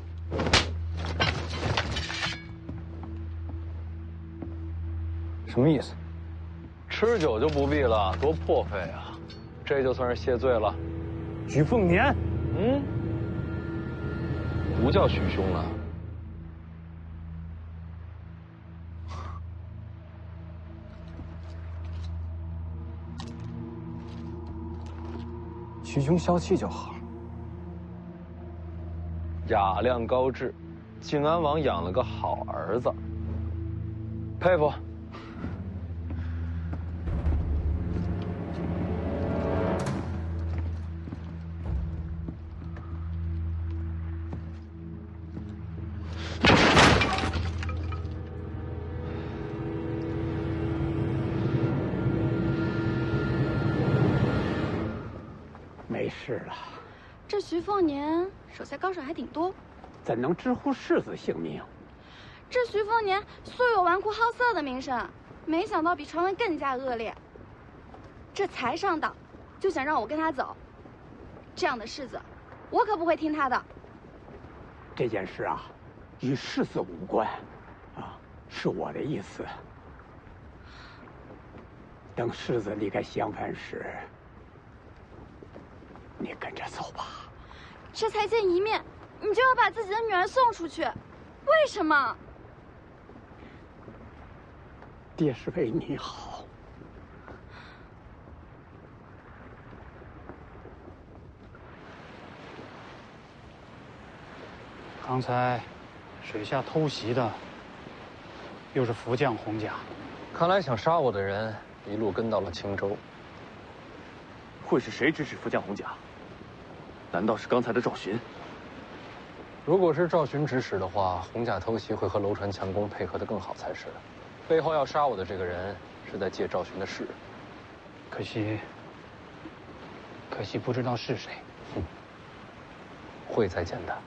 Speaker 11: 什么意思？
Speaker 1: 吃酒就不必了，多破费啊！这就算是谢罪了。
Speaker 11: 徐凤年，
Speaker 1: 不叫徐兄了。
Speaker 11: 徐兄消气就好。
Speaker 1: 雅量高致，靖安王养了个好儿子，佩服。
Speaker 8: 没事了。
Speaker 17: 这徐凤年手下高手还挺多，
Speaker 8: 怎能直呼世子性命？
Speaker 17: 这徐凤年素有纨绔好色的名声，没想到比传闻更加恶劣。这才上岛，就想让我跟他走，这样的世子，我可不会听他的。
Speaker 8: 这件事啊，与世子无关，啊，是我的意思。等世子离开襄樊时，你跟着走吧。
Speaker 17: 这才见一面，你就要把自己的女儿送出去，为什么？
Speaker 8: 爹是为你好。
Speaker 2: 刚才水下偷袭的又是福将洪甲，
Speaker 1: 看来想杀我的人一路跟到了青州。
Speaker 9: 会是谁指使福将洪甲？难道是刚才的赵寻？
Speaker 1: 如果是赵寻指使的话，洪甲偷袭会和楼船强攻配合得更好才是。背后要杀我的这个人是在借赵寻的势。
Speaker 2: 可惜不知道是谁。
Speaker 1: 会再见的。